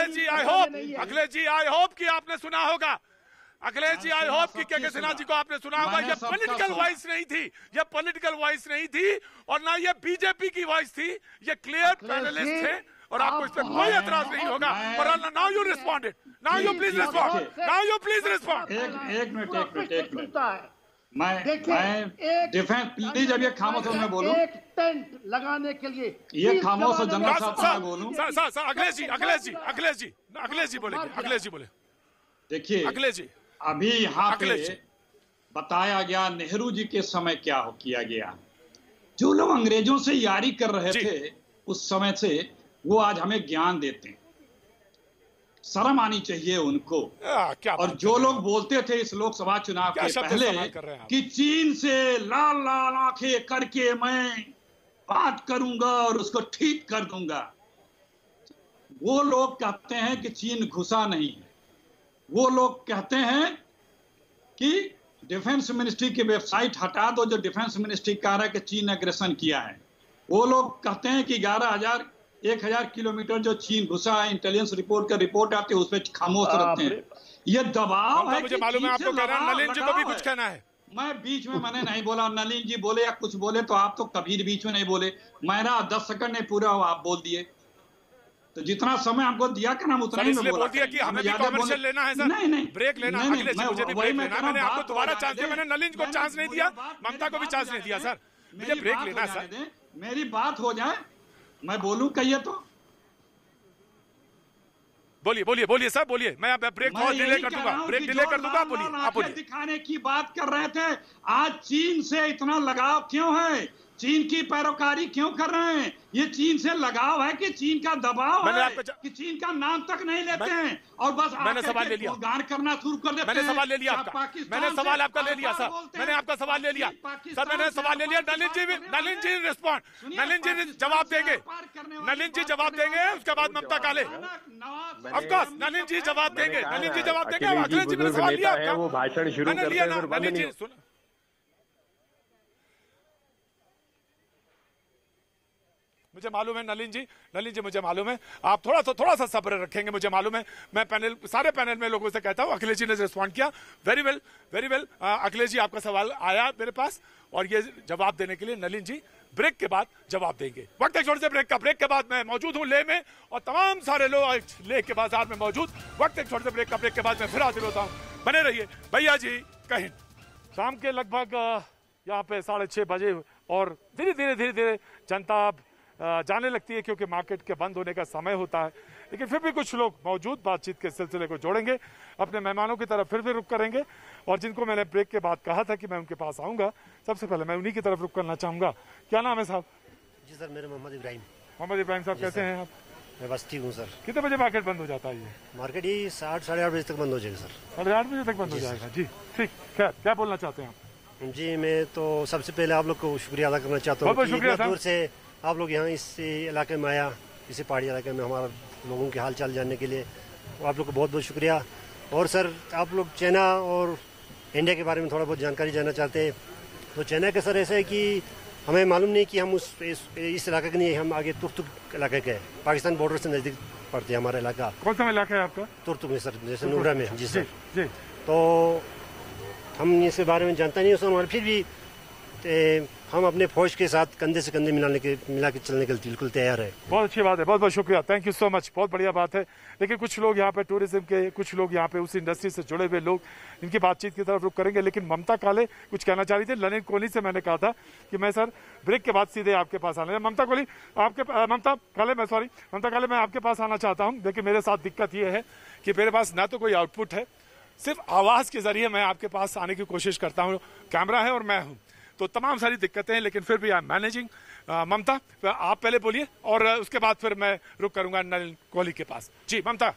जी आई होप कि आपने सुना होगा, अखिलेश जी आई होप कि के सिन्हा जी को आपने सुना होगा। ये पॉलिटिकल वॉइस नहीं थी, ये पॉलिटिकल वॉइस नहीं थी और ना ये बीजेपी की वॉइस थी, ये क्लियर पैनलिस्ट थे और आपको इस पर कोई एतराज नहीं होगा। और now you responded, now you please respond, now you please respond. एक मिनट मैं डिफेंस प्लीज, अब ये खामोश हो, मैं बोलूं। एक टेंट लगाने के लिए ये खामोश हो जनरल साहब, मैं बोलूं। सर अखिलेश जी बोले। देखिए अखिलेश जी, अभी यहाँ पे बताया गया नेहरू जी के समय क्या किया गया, जो लोग अंग्रेजों से यारी कर रहे थे उस समय से, वो आज हमें ज्ञान देते हैं, शर्म आनी चाहिए उनको। और जो लोग बोलते थे इस लोकसभा चुनाव के पहले कि चीन से लाल लाल आंखें करके मैं बात करूंगा और उसको ठीक कर दूंगा, वो लोग कहते हैं कि चीन घुसा नहीं है। वो लोग कहते हैं कि डिफेंस मिनिस्ट्री की वेबसाइट हटा दो, जो डिफेंस मिनिस्ट्री कह रहा है कि चीन एग्रेशन किया है। वो लोग कहते हैं कि 1,000 किलोमीटर जो चीन घुसा है, इंटेलिजेंस रिपोर्ट का रिपोर्ट आती है, उस पर खामोश रहते हैं। ये दबाव है। मुझे मालूम है आपको कहना है, नलिन जी को भी कुछ कहना है। मैं बीच में मैंने नहीं बोला, नलिन जी बोले या कुछ बोले तो आप तो कभी बीच में नहीं बोले। मेरा 10 सेकंड नहीं पूरा हुआ, आप बोल दिए। तो जितना समय हमको दिया कर हम उतना ही में बोला कि हमें भी कमर्शियल लेना है सर, नहीं ब्रेक लेना है, अगले से मुझे भी ब्रेक लेना है। मैंने आपको दोबारा चांस दिया, मैंने नलिन को चांस नहीं दिया, ममता को भी चांस नहीं दिया सर, मुझे ब्रेक लेना है सर। मेरी बात हो जाए, मैं बोलूं कहिए तो बोलिए सर, बोलिए। मैं ब्रेक डिले कर दूंगा, ब्रेक डिले कर दूंगा। आप बोलिए। दिखाने की बात कर रहे थे, आज चीन से इतना लगाव क्यों है, चीन की पैरोकारी क्यों कर रहे हैं? ये चीन से लगाव है कि चीन का दबाव है कि चीन का नाम तक नहीं लेते हैं और बस मैंने सवाल ले लिया, गान करना शुरू कर देते हैं। मैंने सवाल ले लिया आपका, मैंने सवाल आपका ले लिया सर, मैंने आपका सवाल ले लिया सर, मैंने सवाल ले लिया। नलिन जी रिस्पॉन्ड, नलिन जी जवाब देंगे, नलिन जी जवाब देंगे, उसके बाद ममता काले। ऑफकोर्स नलिन जी जवाब देंगे, नलिन जी जवाब देंगे। अखिलेश जी ने सवाल लिया आपका, वो भाषण शुरू करते हैं, नलिन जी सुन। मुझे मालूम है नलिन जी मुझे मालूम है आप थोड़ा सा सब्र रखेंगे, मुझे मालूम है। मैं सारे पैनल में लोगों से कहता हूं, अखिलेश जी ने रिस्पॉन्ड किया, वेरी वेल। अखिलेश जी आपका सवाल आया मेरे पास और ये जवाब देने के लिए नलिन जी ब्रेक के बाद जवाब देंगे। वक्त एक छोटे से ब्रेक का, ब्रेक के बाद मैं मौजूद हूं ले में और तमाम सारे लोग ले के बाजार में मौजूद। वक्त एक छोटे से ब्रेक का, ब्रेक के बाद मैं फिर हाजिर होता हूं, बने रहिए। भैया जी कहीं शाम के लगभग यहाँ पे 6:30 बजे और धीरे धीरे जनता जाने लगती है क्योंकि मार्केट के बंद होने का समय होता है, लेकिन फिर भी कुछ लोग मौजूद बातचीत के सिलसिले को जोड़ेंगे, अपने मेहमानों की तरफ फिर भी रुक करेंगे और जिनको मैंने ब्रेक के बाद कहा था कि मैं उनके पास आऊंगा, सबसे पहले मैं उन्हीं की तरफ रुक करना चाहूंगा। क्या नाम है साहब? जी सर, मेरा मोहम्मद इब्राहिम। मोहम्मद इब्राहिम साहब, कैसे हैं आप? मैं बस ठीक हूँ सर। कितने बजे मार्केट बंद हो जाता है? ये मार्केट ही 8 साढ़े 8 बजे तक बंद हो जाएगा सर। 8:30 बजे तक बंद हो जाएगा जी, ठीक। खैर, क्या बोलना चाहते हैं आप? जी मैं तो सबसे पहले आप लोग को शुक्रिया अदा करना चाहता हूँ, शुक्रिया दूर से आप लोग यहाँ इस इलाके में आया, इसी पहाड़ी इलाके में हमारा लोगों के हाल चाल जानने के लिए, आप लोग को बहुत बहुत शुक्रिया। और सर आप लोग चाइना और इंडिया के बारे में थोड़ा बहुत जानकारी जानना चाहते हैं, तो चाइना का सर ऐसा है कि हमें मालूम नहीं कि हम इस इलाके के नहीं, हम आगे तुर्क इलाके के पाकिस्तान बॉर्डर से नज़दीक पड़ती है हमारा इलाका। कौन सा इलाका है आपका? तुर्तुक में सर, जैसे नूरा में। जी सर। जी। तो हम इसके बारे में जानता नहीं सर, फिर भी हम अपने फौज के साथ कंधे से कंधे मिला के चलने के लिए बिल्कुल तैयार है। बहुत अच्छी बात है, बहुत बहुत शुक्रिया, थैंक यू सो मच, बहुत बढ़िया बात है। लेकिन कुछ लोग यहाँ पे टूरिज्म के, कुछ लोग यहाँ पे उस इंडस्ट्री से जुड़े हुए लोग, इनकी बातचीत की तरफ रुख करेंगे। लेकिन ममता काले कुछ कहना चाह रही थी। नलिन कोहली से मैंने कहा था कि मैं सर ब्रेक के बाद सीधे आपके पास आना है। ममता काले मैं आपके पास आना चाहता हूँ। देखिए मेरे साथ दिक्कत ये है कि मेरे पास ना तो कोई आउटपुट है, सिर्फ आवाज के जरिए मैं आपके पास आने की कोशिश करता हूँ। कैमरा है और मैं हूँ, तो तमाम सारी दिक्कतें हैं, लेकिन फिर भी आई एम मैनेजिंग। ममता आप पहले बोलिए और उसके बाद फिर मैं रुक करूंगा नलिन कोहली के पास। जी ममता।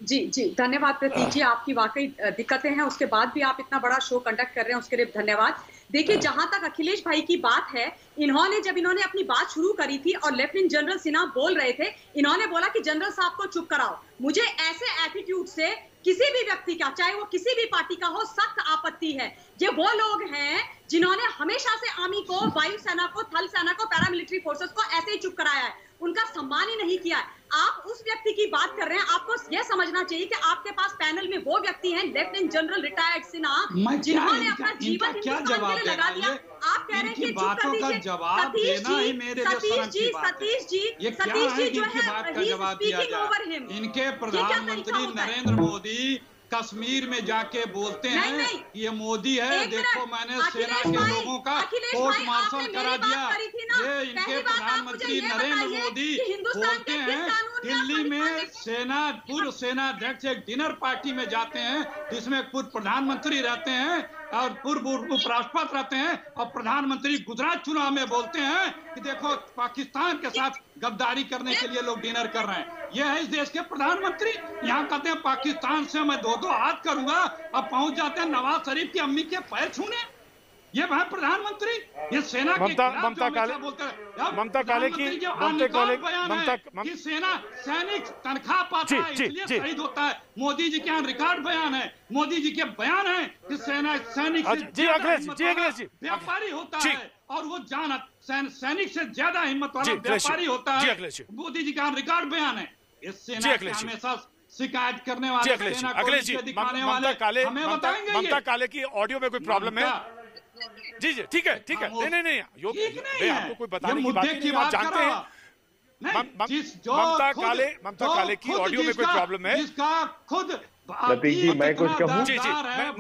जी धन्यवाद प्रतीक जी, आपकी वाकई दिक्कतें हैं, उसके बाद भी आप इतना बड़ा शो कंडक्ट कर रहे हैं, उसके लिए धन्यवाद। देखिए जहां तक अखिलेश भाई की बात है, इन्होंने अपनी बात शुरू करी थी और लेफ्टिनेंट जनरल सिन्हा बोल रहे थे, इन्होंने बोला कि जनरल साहब को चुप कराओ। मुझे ऐसे एटीट्यूड से किसी भी व्यक्ति का, चाहे वो किसी भी पार्टी का हो, सख्त आपत्ति है। ये वो लोग हैं जिन्होंने हमेशा से आर्मी को, वायुसेना को, थल सेना को, पैरामिलिट्री फोर्सेस को ऐसे ही चुप कराया है, उनका सम्मान ही नहीं किया है। आप उस व्यक्ति की बात कर रहे हैं, आपको यह समझना चाहिए कि आपके पास पैनल में वो व्यक्ति हैं, लेफ्टिनेंट जनरल रिटायर्ड सिन्हा, जिन्होंने अपना जीवन हिंदुस्तान के लिए लगा दिया। आप कह रहे हैं कि चुप कर दीजिए। सतीश जी जो है स्पीकिंग ओवर हिम। इनके प्रधानमंत्री नरेंद्र मोदी कश्मीर में जाके बोलते हैं कि ये मोदी है, देखो मैंने सेना के लोगों का कोर्ट मार्शल करा दिया। ये इनके प्रधानमंत्री नरेंद्र मोदी बोलते हैं दिल्ली में पूर्व सेना अध्यक्ष एक डिनर पार्टी में जाते हैं जिसमें पूर्व प्रधानमंत्री रहते हैं और पूर्व उपराष्ट्रपति रहते हैं, और प्रधानमंत्री गुजरात चुनाव में बोलते हैं कि देखो पाकिस्तान के साथ गद्दारी करने के लिए लोग डिनर कर रहे हैं। ये है इस देश के प्रधानमंत्री। यहाँ कहते हैं पाकिस्तान से मैं दो हाथ करूंगा, अब पहुंच जाते हैं नवाज शरीफ की अम्मी के पैर छूने। ये भाई प्रधानमंत्री, ये सेना के ममता काले की सेना सैनिक तनख्वाह पाता है इसलिए शहीद होता है। मोदी जी के यहाँ रिकॉर्ड बयान है, मोदी जी के बयान है कि सेना सैनिक से व्यापारी होता है और वो सैनिक से ज्यादा हिम्मत वाला व्यापारी होता है। मोदी जी का रिकॉर्ड बयान है। इस सेना से हमेशा शिकायत करने वाले अखिलेश जी, ममता काले की ऑडियो में कोई प्रॉब्लम है? जी ठीक है नहीं आपको कोई बताने की बात नहीं, आप जानते हैं ममता काले की ऑडियो में कोई प्रॉब्लम है? जिसका खुद प्रतीक जी मैं कुछ कहूँ? जी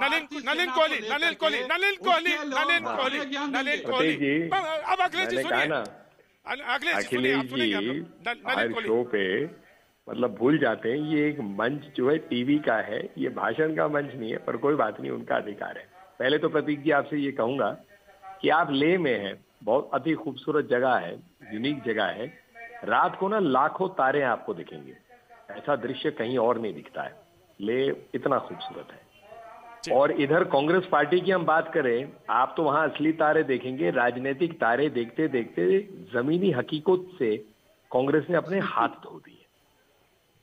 नलिन कोहली अब अखिलेश जी सुनिए। अखिलेश जी हर शो पे मतलब भूल जाते हैं, ये एक मंच जो है टीवी का है, ये भाषण का मंच नहीं है, पर कोई बात नहीं, उनका अधिकार है। पहले तो प्रतीक जी आपसे ये कहूंगा कि आप लेह में हैं, बहुत अति खूबसूरत जगह है, यूनिक जगह है। रात को ना लाखों तारे आपको दिखेंगे, ऐसा दृश्य कहीं और नहीं दिखता है। लेह इतना खूबसूरत है। और इधर कांग्रेस पार्टी की हम बात करें, आप तो वहां असली तारे देखेंगे। राजनीतिक तारे देखते देखते जमीनी हकीकत से कांग्रेस ने अपने हाथ धो दिए।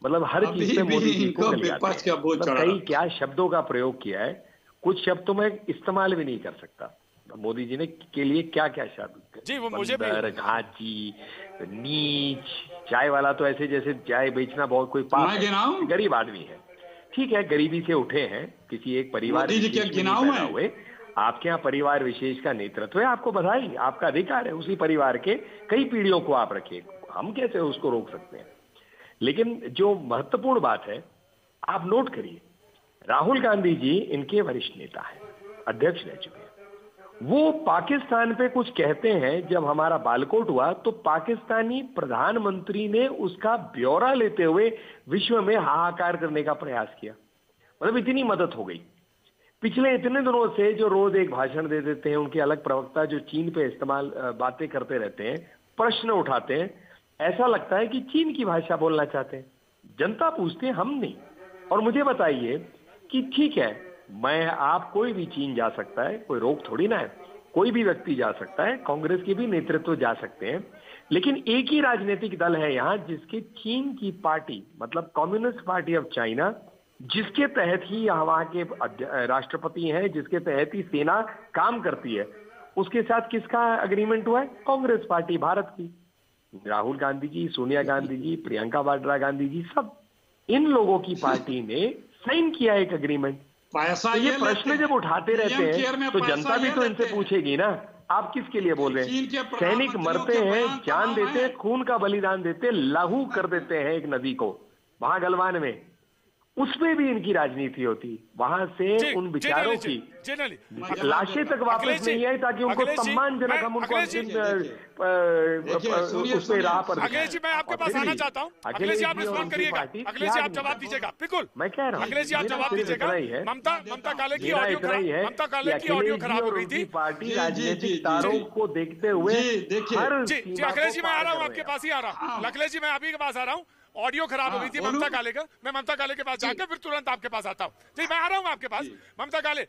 मतलब हर चीज पे मोदी जी को कई क्या शब्दों का प्रयोग किया है, कुछ शब्द तो मैं इस्तेमाल भी नहीं कर सकता। मोदी जी ने के लिए क्या क्या शब्द, जी वो मुझे घाची, नीच, चाय वाला तो ऐसे जैसे चाय बेचना बहुत कोई पाप है, गरीब आदमी है। ठीक है, गरीबी से उठे हैं, किसी एक परिवार हुए, आपके यहाँ परिवार विशेष का नेतृत्व है, आपको बधाई, आपका अधिकार है। उसी परिवार के कई पीढ़ियों को आप रखिए, हम कैसे उसको रोक सकते हैं। लेकिन जो महत्वपूर्ण बात है, आप नोट करिए, राहुल गांधी जी इनके वरिष्ठ नेता हैं, अध्यक्ष रह चुके हैं। वो पाकिस्तान पे कुछ कहते हैं। जब हमारा बालकोट हुआ तो पाकिस्तानी प्रधानमंत्री ने उसका ब्यौरा लेते हुए विश्व में हाहाकार करने का प्रयास किया। मतलब इतनी मदद हो गई। पिछले इतने दिनों से जो रोज एक भाषण दे देते हैं, उनके अलग प्रवक्ता जो चीन पे इस्तेमाल बातें करते रहते हैं, प्रश्न उठाते हैं, ऐसा लगता है कि चीन की भाषा बोलना चाहते हैं। जनता पूछती है, हम नहीं। और मुझे बताइए कि ठीक है, मैं आप कोई भी चीन जा सकता है, कोई रोक थोड़ी ना है, कोई भी व्यक्ति जा सकता है, कांग्रेस के भी नेतृत्व जा सकते हैं, लेकिन एक ही राजनीतिक दल है यहाँ जिसके चीन की पार्टी, मतलब कम्युनिस्ट पार्टी ऑफ चाइना, जिसके तहत ही वहां के राष्ट्रपति हैं, जिसके तहत ही सेना काम करती है, उसके साथ किसका अग्रीमेंट हुआ है? कांग्रेस पार्टी भारत की। राहुल गांधी जी, सोनिया गांधी जी, प्रियंका वाड्रा गांधी जी, सब इन लोगों की पार्टी ने साइन किया एक एग्रीमेंट। पैसा तो ये प्रश्न जब उठाते रहते हैं तो जनता भी तो इनसे पूछेगी ना, आप किसके लिए बोल रहे हैं? सैनिक मरते हैं, जान देते हैं, खून का बलिदान देते, लहू कर देते हैं एक नदी को वहां गलवान में, उसमें भी इनकी राजनीति होती। वहां से उन विचारों की लाशें तक वापस नहीं आई ताकि उनको सम्मानजनक हम उनको उसमें राह पर। अखिलेश जी मैं आपके पास आना चाहता हूँ। अखिलेश जी आप रिस्पॉन्ड करिएगा। अखिलेश जी आप जवाब दीजिएगा। बिल्कुल मैं कह रहा हूँ, अखिलेश जी आप जवाब दीजिएगा। ममता काले की ऑडियो खराब हो गई थी। पार्टी राजनीतिक तारों को देखते हुए जी अखिलेश जी मैं आ रहा हूँ, आपके पास ही आ रहा हूँ। अखिलेश जी मैं आप ही के पास आ रहा हूँ। ऑडियो खराब हो गई थी ममता काले का, मैं ममता काले के पास जाकर फिर तुरंत आपके पास आता हूँ। जी मैं आ रहा हूँ आपके पास। ममता काले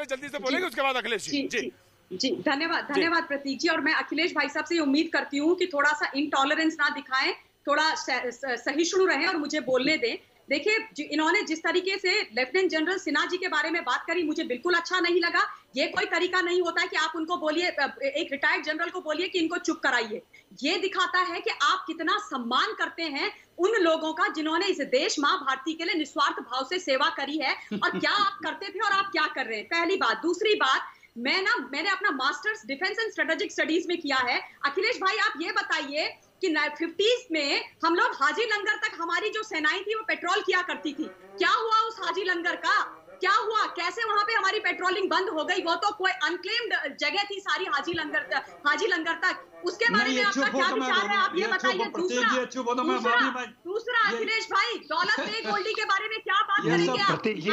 जल्दी से बोलेंगे, उसके बाद अखिलेश जी। जी धन्यवाद प्रतीक जी। और मैं अखिलेश भाई साहब से उम्मीद करती हूँ कि थोड़ा सा इनटॉलरेंस ना दिखाएं, थोड़ा सहिष्णु रहें और मुझे बोलने दें। देखिए इन्होंने जिस तरीके से लेफ्टिनेंट जनरल सिन्हा जी के बारे में बात करी, मुझे बिल्कुल अच्छा नहीं लगा। ये कोई तरीका नहीं होता है कि आप उनको बोलिए, एक रिटायर्ड जनरल को बोलिए कि इनको चुप कराइए। ये दिखाता है कि आप कितना सम्मान करते हैं उन लोगों का जिन्होंने इस देश माँ भारती के लिए निस्वार्थ भाव से सेवा करी है, और क्या आप करते थे और आप क्या कर रहे हैं। पहली बात। दूसरी बात, मैंने अपना masters defence and strategic studies में किया है। अखिलेश भाई आप ये बताइए कि 50s में हम लोग हाजी लंगर तक हमारी जो सेनाएं थी वो पेट्रोल किया करती थी। क्या हुआ उस हाजी लंगर का? क्या हुआ? कैसे वहां पे हमारी पेट्रोलिंग बंद हो गई? वो तो कोई अनक्लेम्ड जगह थी सारी हाजी लंगर तक। उसके बारे में आपका क्या विचार है, आप ये बताइए। दूसरा अखिलेश भाई, दौलत बेग गोल्डी के बारे में क्या बात करेंगे?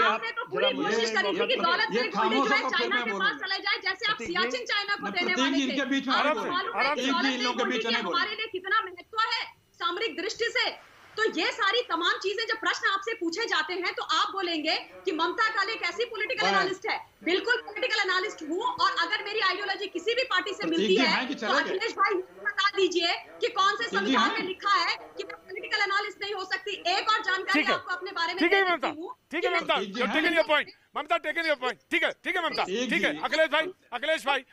आपने तो पूरी कोशिश करी थी कि दौलत बेग गोल्डी जो है चाइना के पास चले जाए, जैसे आप सियाचिन चाइना को देने वाले थे। आपको मालूम है कि दौलत बेग गोल्डी के हमारे लिए कितना महत्व है सामरिक दृष्टि से। तो ये सारी तमाम चीजें जब प्रश्न आपसे पूछे जाते हैं तो आप बोलेंगे कि ममता काले कैसी पॉलिटिकल एनालिस्ट है। बिल्कुल पॉलिटिकल एनालिस्ट हूँ, और अगर मेरी आइडियोलॉजी किसी भी पार्टी से मिलती है तो अखिलेश भाई बता दीजिए कि कौन से संविधान में लिखा है कि मैं पॉलिटिकल एनालिस्ट नहीं हो सकती। एक और जानकारी आपको अपने बारे में ठीक है ममता, ठीक है Mamta, taken your point Mamta, taken your point. ठीक है ममता, ठीक है। अखिलेश भाई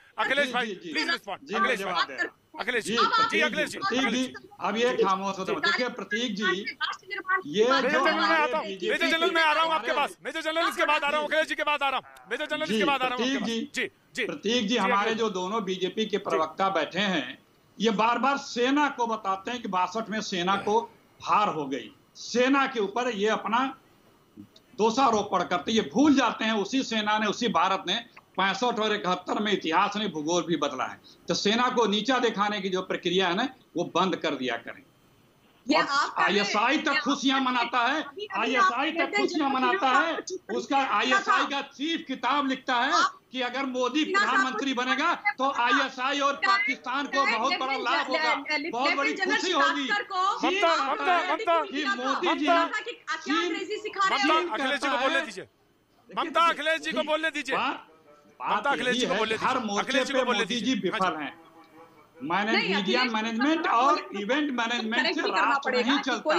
प्लीज रिस्पॉन्ड। अखिलेश जी अब ये खामोश होता है। देखिए प्रतीक जी, ये मेजर जनरल में आ रहा हूँ आपके पास। मेजर जनरल इसके बाद आ रहा हूँ, अखिलेश जी के बाद आ रहा हूँ। मेजर जनरल इसके बाद आ रहा हूँ। जी प्रतीक जी, हमारे जो दोनों बीजेपी के प्रवक्ता बैठे हैं, ये बार बार सेना को बताते हैं कि 62 में सेना को हार हो गई। सेना के ऊपर ये अपना दोषारोपण करते, ये भूल जाते हैं उसी सेना ने, उसी भारत ने 65 और 71 में इतिहास ने भूगोल भी बदला है। तो सेना को नीचा दिखाने की जो प्रक्रिया है ना, वो बंद कर दिया करें। ISI तक खुशियां मनाता है, ISI तक खुशियां मनाता है। उसका ISI का चीफ किताब लिखता है कि अगर मोदी प्रधानमंत्री बनेगा तो ISI और पाकिस्तान को बहुत बड़ा लाभ होगा, बहुत बड़ी खुशी होगी। ममता अखिलेश जी को बोलने दीजिए। हर मोर्चे पे मोदी जी विफल हैं। मीडिया मैनेजमेंट और इवेंट मैनेजमेंट से राष्ट्र नहीं चलता।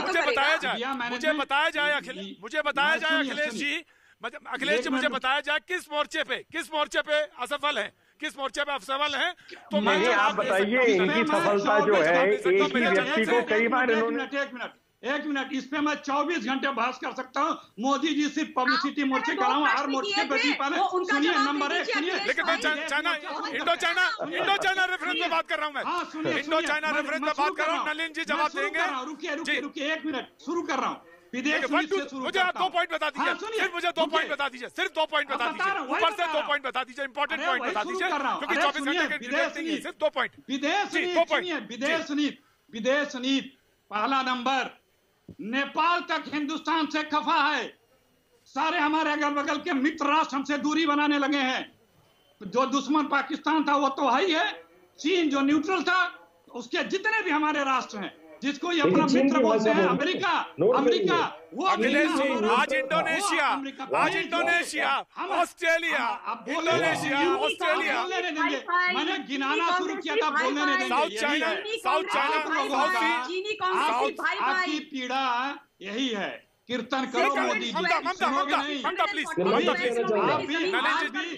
मुझे बताया जाए अखिलेश जी, मुझे बताया जाए किस मोर्चे पे असफल है, किस मोर्चे पे असफल है। तो मुझे आप बताइए, इनकी सफलता जो है एक ही व्यक्ति को कई बार इन्होंने। एक मिनट, इस पे मैं 24 घंटे बहस कर सकता हूँ। मोदी जी सिर्फ पब्लिसिटी मोर्चे कराऊं, हर मोर्चे पे सुनिए। नंबर 1 सुनिए, लेकिन मैं इंडो चाइना रेफरेंस पे बात कर रहा हूँ। मैं इंडो चाइना रेफरेंस पे बात कर रहा हूँ। नलिन जी जवाब देंगे। रुकिए 1 मिनट, शुरू कर रहा हूँ। मुझे आप 2 पॉइंट बता दीजिए। सिर्फ मुझे 2 पॉइंट बता दीजिए, सिर्फ 2 पॉइंट बता दीजिए। ऊपर से 2 पॉइंट बता दीजिए, इंपॉर्टेंट पॉइंट बता दीजिए, क्योंकि 24 घंटे के डिबेट सिर्फ 2 पॉइंट। विदेश नीति पहला नंबर, नेपाल तक हिंदुस्तान से खफा है। सारे हमारे अगल बगल के मित्र राष्ट्र हमसे दूरी बनाने लगे हैं। जो दुश्मन पाकिस्तान था वो तो है ही है। चीन जो न्यूट्रल था, उसके जितने भी हमारे राष्ट्र हैं, जिसको ये अपना मित्र बोलते हैं, अमेरिका वो आज इंडोनेशिया, ऑस्ट्रेलिया, मैंने गिनाना शुरू किया था, बोलने नहीं देंगे। आपकी पीड़ा यही है कीर्तन करो मोदी जी, सुनोगे नहीं? ममता प्लीज,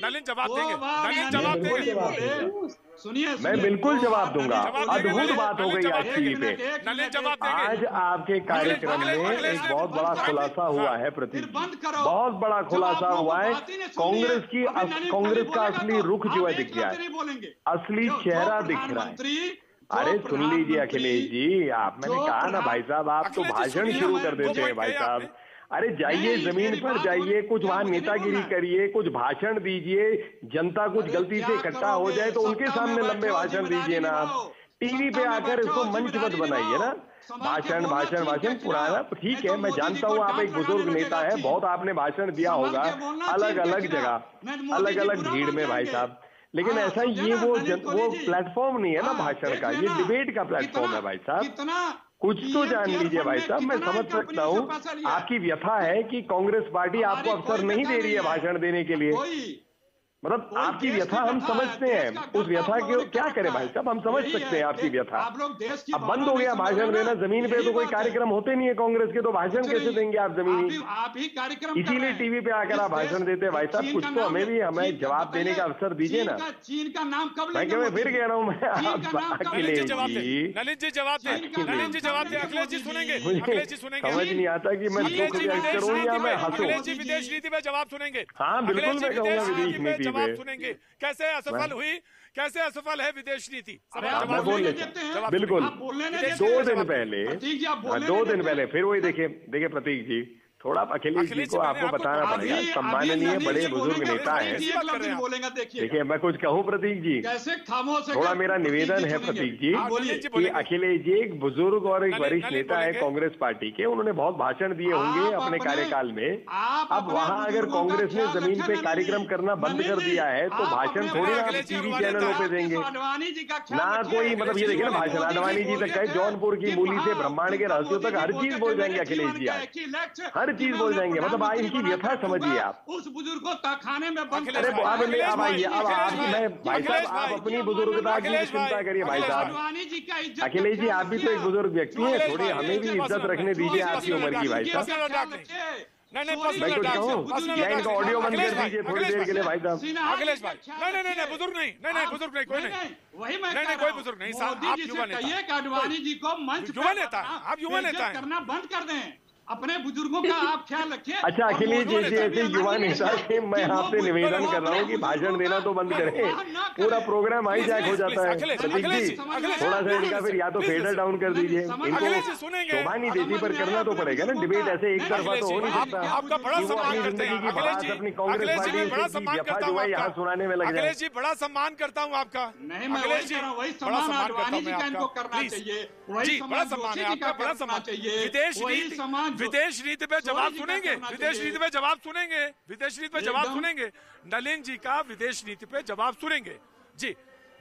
नलिन जवाब देंगे, नलिन जवाब देंगे। सुनिए, मैं बिल्कुल जवाब दूंगा। अद्भुत बात हो गई आज टीवी पे। आज आपके कार्यक्रम में एक बहुत बड़ा खुलासा हुआ है प्रतीक, बहुत बड़ा खुलासा हुआ है। कांग्रेस का असली रुख जो है दिख गया है, असली चेहरा दिख रहा है। अरे सुन लीजिए अखिलेश जी, मैंने कहा ना भाई साहब, आप तो भाषण शुरू कर देते हैं भाई साहब। अरे जाइए जमीन पर जाइए, कुछ वहां नेतागिरी करिए, कुछ भाषण दीजिए, जनता कुछ गलती से इकट्ठा हो जाए तो उनके सामने लंबे भाषण दीजिए ना। टीवी पे आकर इसको मंच मत बनाइए ना, भाषण भाषण भाषण पुराना। ठीक है, मैं जानता हूँ आप एक बुजुर्ग नेता है, बहुत आपने भाषण दिया होगा अलग अलग जगह, अलग अलग भीड़ में भाई साहब, लेकिन ऐसा ये वो प्लेटफॉर्म नहीं है ना भाषण का, ये डिबेट का प्लेटफॉर्म है भाई साहब। कुछ तो जान लीजिए भाई साहब। मैं समझ सकता हूँ आपकी व्यथा है कि कांग्रेस पार्टी आपको अवसर नहीं दे रही है भाषण देने के लिए, मतलब आपकी व्यथा हम समझते हैं। उस व्यथा के क्या करें भाई साहब, हम समझ सकते हैं आपकी व्यथा। अब बंद हो गया भाषण देना, जमीन पे तो कोई कार्यक्रम होते नहीं है कांग्रेस के, तो भाषण कैसे देंगे आप जमीनी? इसीलिए टीवी पे आकर आप भाषण देते हैं भाई साहब। कुछ तो हमें जवाब देने का अवसर दीजिए ना। चीन का नाम कब मैं फिर कह रहा हूँ मैं, अखिलेश जी नलिन जी जवाब दे, नलिन जी जवाब दे, अखिलेश जी सुनेंगे, अखिलेश जी सुनेंगे। समझ नहीं आता कि मैं दुख व्यक्त करूँ या मैं हंसूं। अखिलेश जी विदेश नीति पे जवाब सुनेंगे। हाँ बिल्कुल मैं कहूँगा विदेश नीति जवाब सुनेंगे। कैसे असफल हुई, कैसे असफल है विदेश नीति? मैं बोल लेते हैं बिल्कुल। 2 दिन पहले फिर वही देखिए प्रतीक जी, थोड़ा अखिलेश जी को आपको बताना पड़ेगा, सम्माननीय बड़े बुजुर्ग नेता हैं। देखिए मैं कुछ कहूँ प्रतीक जी, थोड़ा मेरा निवेदन है प्रतीक जी कि अखिलेश जी एक बुजुर्ग और एक वरिष्ठ नेता है कांग्रेस पार्टी के, उन्होंने बहुत भाषण दिए होंगे अपने कार्यकाल में। अब वहाँ अगर कांग्रेस ने जमीन पे कार्यक्रम करना बंद कर दिया है तो भाषण थोड़ी ना टीवी चैनलों पे देंगे ना कोई, मतलब ये देखिए ना भाषण आडवाणी जी तक है, जौनपुर की मूली से ब्रह्मांड के रहस्यों तक हर चीज बोल जाएंगे अखिलेश जी, आज हर चीज बोल जाएंगे। मतलब आज इनकी व्यथा समझिए आप। उस बुजुर्ग को तहखाने में बंद अरे अब आइए, अब मैं भाई साहब आप अपनी बुजुर्गता की चिंता करिए भाई साहब। अखिलेश जी आप भी तो एक बुजुर्ग व्यक्ति हैं, थोड़ी हमें भी इज्जत रखने दीजिए आपकी उम्र की भाई साहब। मैं कुछ कहूँ या इनका ऑडियो बंद कर दीजिए थोड़ी देर के लिए भाई साहब। अखिलेश भाई नहीं बुजुर्ग नहीं बुजुर्ग नहीं, कोई नहीं कोई बुजुर्ग नहीं साहब। आप युवा नेता, आडवाणी जी को मंच युवा नेता, आप युवा नेता करना बंद कर दें, अपने बुजुर्गों का आप ख्याल रखिए। अच्छा अखिलेश जी ऐसे युवा नेता से मैं आपसे निवेदन कर रहा हूँ कि भाषण देना तो बंद करें, पूरा प्रोग्राम हाईजैक हो जाता है। प्रतीक जी थोड़ा सा इनका फिर या तो फेडर डाउन कर दीजिए, इनको शोभा नहीं देती पर करना तो पड़ेगा ना, डिबेट ऐसे एक तरफा तो हो नहीं सकता। आपका बड़ा सम्मान करते हैं बात अपनी कांग्रेस पार्टी जो है यहाँ सुनाने में लग जाए। जी बड़ा सम्मान करता हूँ आपका अखिलेश जी, वही सम्मान आडवाणी जी का इनको करना चाहिए, वही बड़ा सम्मान है आपका, बड़ा सम्मान चाहिए। विदेश नीति पे जवाब सुनेंगे, विदेश नीति पे जवाब सुनेंगे, विदेश नीति पे जवाब सुनेंगे, नलिन जी का विदेश नीति पे जवाब सुनेंगे। जी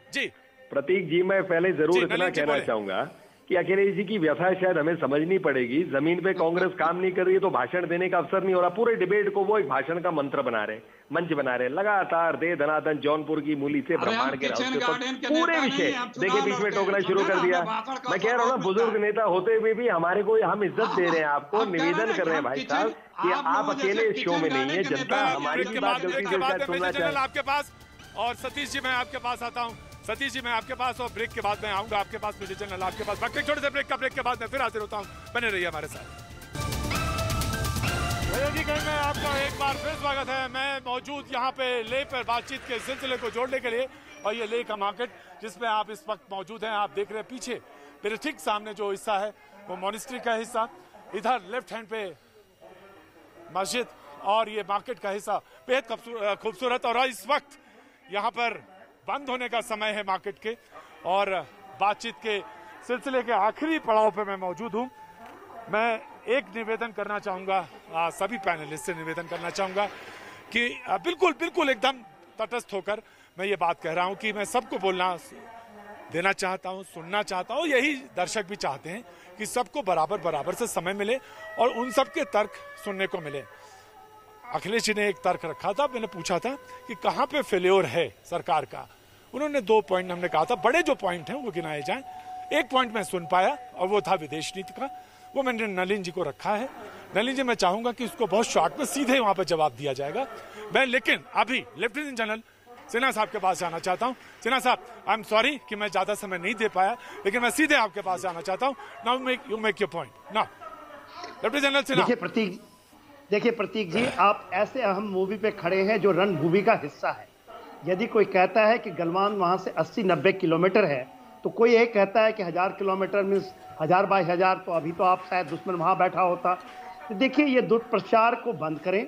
जी प्रतीक जी मैं पहले जरूर इतना कहना चाहूंगा कि अखिलेश जी की व्यथा शायद हमें समझनी पड़ेगी। जमीन पे कांग्रेस काम नहीं कर रही है तो भाषण देने का अवसर नहीं हो रहा, पूरे डिबेट को वो एक भाषण का मंत्र बना रहे, मंच बना रहे, लगातार दे धनाधन जौनपुर की मूली से ब्रह्मांड के रहस्य पूरे विषय देखिए बीच में टोकना शुरू कर दिया। मैं कह रहा हूँ ना बुजुर्ग नेता होते हुए भी हमारे को हम इज्जत दे रहे हैं, आपको निवेदन कर रहे हैं भाई साहब कि आप अकेले इस शो में नहीं है, जनता हमारी भी बात गलती से शायद सुनना चाहिए। आपके पास और सतीश जी मैं आपके पास आता हूँ, सतीश जी मैं आपके पास और ब्रेक के बाद मैं आऊंगा आपके पास, मुझे जनरल आपके पास छोटे से ब्रेक के बाद मैं फिर हाजिर होता हूं, बने रहिए हमारे साथ। भैया जी में आपका एक बार फिर स्वागत है। मैं मौजूद यहाँ पे लेह पर बातचीत के सिलसिले को जोड़ने के लिए, और ये लेह का मार्केट जिसमें आप इस वक्त मौजूद हैं, आप देख रहे हैं पीछे मेरे ठीक सामने जो हिस्सा है वो मॉनेस्ट्री का हिस्सा, इधर लेफ्ट हैंड पे मस्जिद और ये मार्केट का हिस्सा बेहद खूबसूरत। और इस वक्त यहाँ पर बंद होने का समय है मार्केट के, और बातचीत के सिलसिले के आखिरी पड़ाव पे मैं मौजूद हूँ। मैं एक निवेदन करना चाहूँगा, सभी पैनलिस्ट से निवेदन करना चाहूँगा कि बिल्कुल एकदम तटस्थ होकर मैं ये बात कह रहा हूँ कि मैं सबको बोलना देना चाहता हूँ, सुनना चाहता हूँ, यही दर्शक भी चाहते हैं कि सबको बराबर से समय मिले और उन सबके तर्क सुनने को मिले। अखिलेश जी ने एक तर्क रखा था, मैंने पूछा था कि कहाँ पे फेल्योर है सरकार का, उन्होंने 2 पॉइंट हमने कहा था, बड़े जो पॉइंट हैं वो गिनाए जाएं। एक पॉइंट मैं सुन पाया और वो था विदेश नीति का, वो मैंने नलिन जी को रखा है। नलिनी जी, मैं चाहूंगा कि उसको बहुत शॉर्ट में सीधे वहां पर जवाब दिया जाएगा। मैं लेकिन अभी लेफ्टिनेंट जनरल सिन्हा साहब के पास जाना चाहता हूं। सिन्हा साहब, आई एम सॉरी कि मैं ज्यादा समय नहीं दे पाया, लेकिन मैं सीधे आपके पास जाना चाहता हूं। Now you make your point now. Lieutenant general Sinha. देखिए प्रतीक जी, आप ऐसे अहम मूवी पे खड़े हैं जो रणभूमि का हिस्सा है। यदि कोई कहता है कि गलवान वहां से 80-90 किलोमीटर है, तो कोई एक कहता है कि 1000 किलोमीटर मीन्स 1000 बाई 1000, तो अभी तो आप शायद दुश्मन वहां बैठा होता। तो देखिए, ये दुष्प्रचार को बंद करें।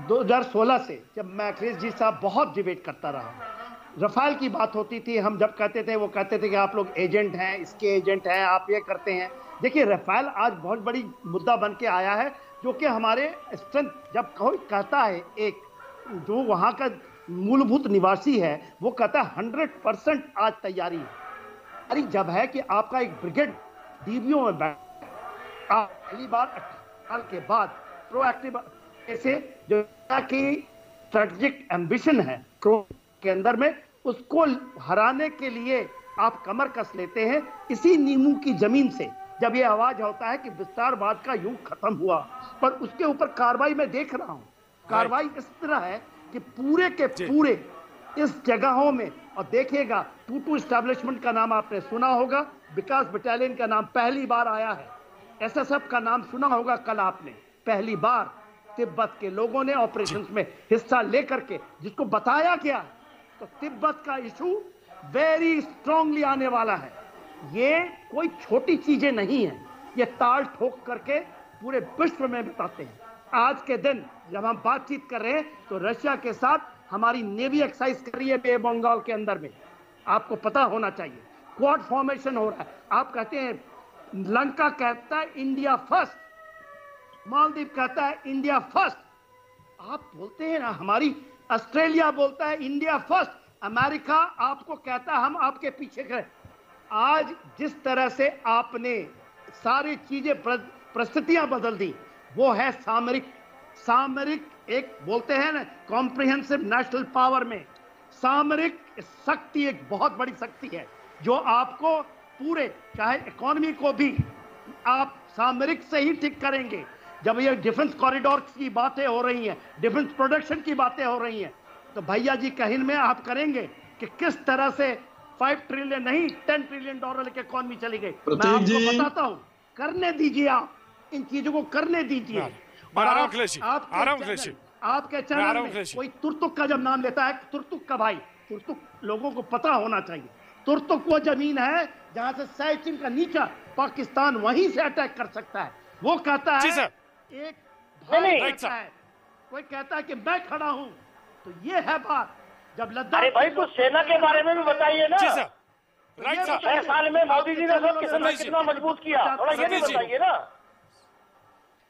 2016 से जब मैं अखिलेश जी साहब बहुत डिबेट करता रहा, रफाल की बात होती थी, हम जब कहते थे वो कहते थे कि आप लोग एजेंट हैं, इसके एजेंट हैं, आप ये करते हैं। देखिए, रफाल आज बहुत बड़ी मुद्दा बन के आया है, जो कि हमारे स्ट्रेंथ, जब कोई कहता है, एक जो वहाँ का मूलभूत निवासी है वो कहता है 100% आज तैयारी है। अरे जब है कि आपका एक ब्रिगेड डीबीओ में बैठ, आप पहली बार 18 साल के बाद प्रोएक्टिव ऐसे जो कि स्ट्रेटेजिक एम्बिशन है के अंदर में, उसको हराने के लिए आप कमर कस लेते हैं। इसी नीमू की जमीन से जब ये आवाज होता है कि विस्तारवाद का युग खत्म हुआ, पर उसके ऊपर कार्रवाई मैं देख रहा हूं। कार्रवाई इस तरह है कि पूरे के पूरे इस जगहों में, और देखिएगा टूटू एस्टैब्लिशमेंट का नाम आपने सुना होगा, विकास बटालियन का नाम पहली बार आया है, एसएसएफ का नाम सुना होगा कल आपने, पहली बार तिब्बत के लोगों ने ऑपरेशंस में हिस्सा लेकर के जिसको बताया गया, तो तिब्बत का इशू वेरी स्ट्रांगली आने वाला है। ये कोई छोटी चीजें नहीं है, ये ताल ठोक करके पूरे विश्व में बताते हैं। आज के दिन जब हम बातचीत कर रहे हैं तो रशिया के साथ हमारी नेवी एक्सरसाइज कर रही है बे बंगाल के अंदर में, आपको पता होना चाहिए। क्वाड फॉर्मेशन हो रहा है। आप कहते हैं, लंका कहता है इंडिया फर्स्ट, मालदीव कहता है इंडिया फर्स्ट, आप बोलते हैं ना, हमारी ऑस्ट्रेलिया बोलता है इंडिया फर्स्ट, अमेरिका आपको कहता है हम आपके पीछे खड़े। आज जिस तरह से आपने सारी चीजें परिस्थितियां बदल दी, वो है सामरिक एक बोलते हैं ना कॉम्प्रिहेंसिव नेशनल पावर में सामरिक शक्ति एक बहुत बड़ी शक्ति है, जो आपको पूरे चाहे इकोनॉमी को भी आप सामरिक से ही ठीक करेंगे। जब ये डिफेंस कॉरिडोर की बातें हो रही हैं, डिफेंस प्रोडक्शन की बातें हो रही हैं, तो भैया जी कहीं में आप करेंगे कि किस तरह से 5 ट्रिलियन नहीं 10 ट्रिलियन डॉलर की इकोनॉमी चली गई। मैं आपको बताता हूं, करने दीजिए, आप इन चीजों को करने दीजिए। और आपके चैनल में कोई तुर्तुक का जब नाम लेता है, तुर्तुक का भाई, तुर्तुक लोगों को पता होना चाहिए, तुर्तुक वो जमीन है जहां से सैचिन का नीचा पाकिस्तान वहीं से अटैक कर सकता है। वो कहता है एक भाई कहता है, कोई कहता है कि मैं खड़ा हूं, तो ये है बात। जब लद्दाख, अरे भाई कुछ सेना के बारे में भी बताइए ना। 6 साल में मोदी जी ने सब कितना मजबूत किया, थोड़ा ये भी बताइए ना।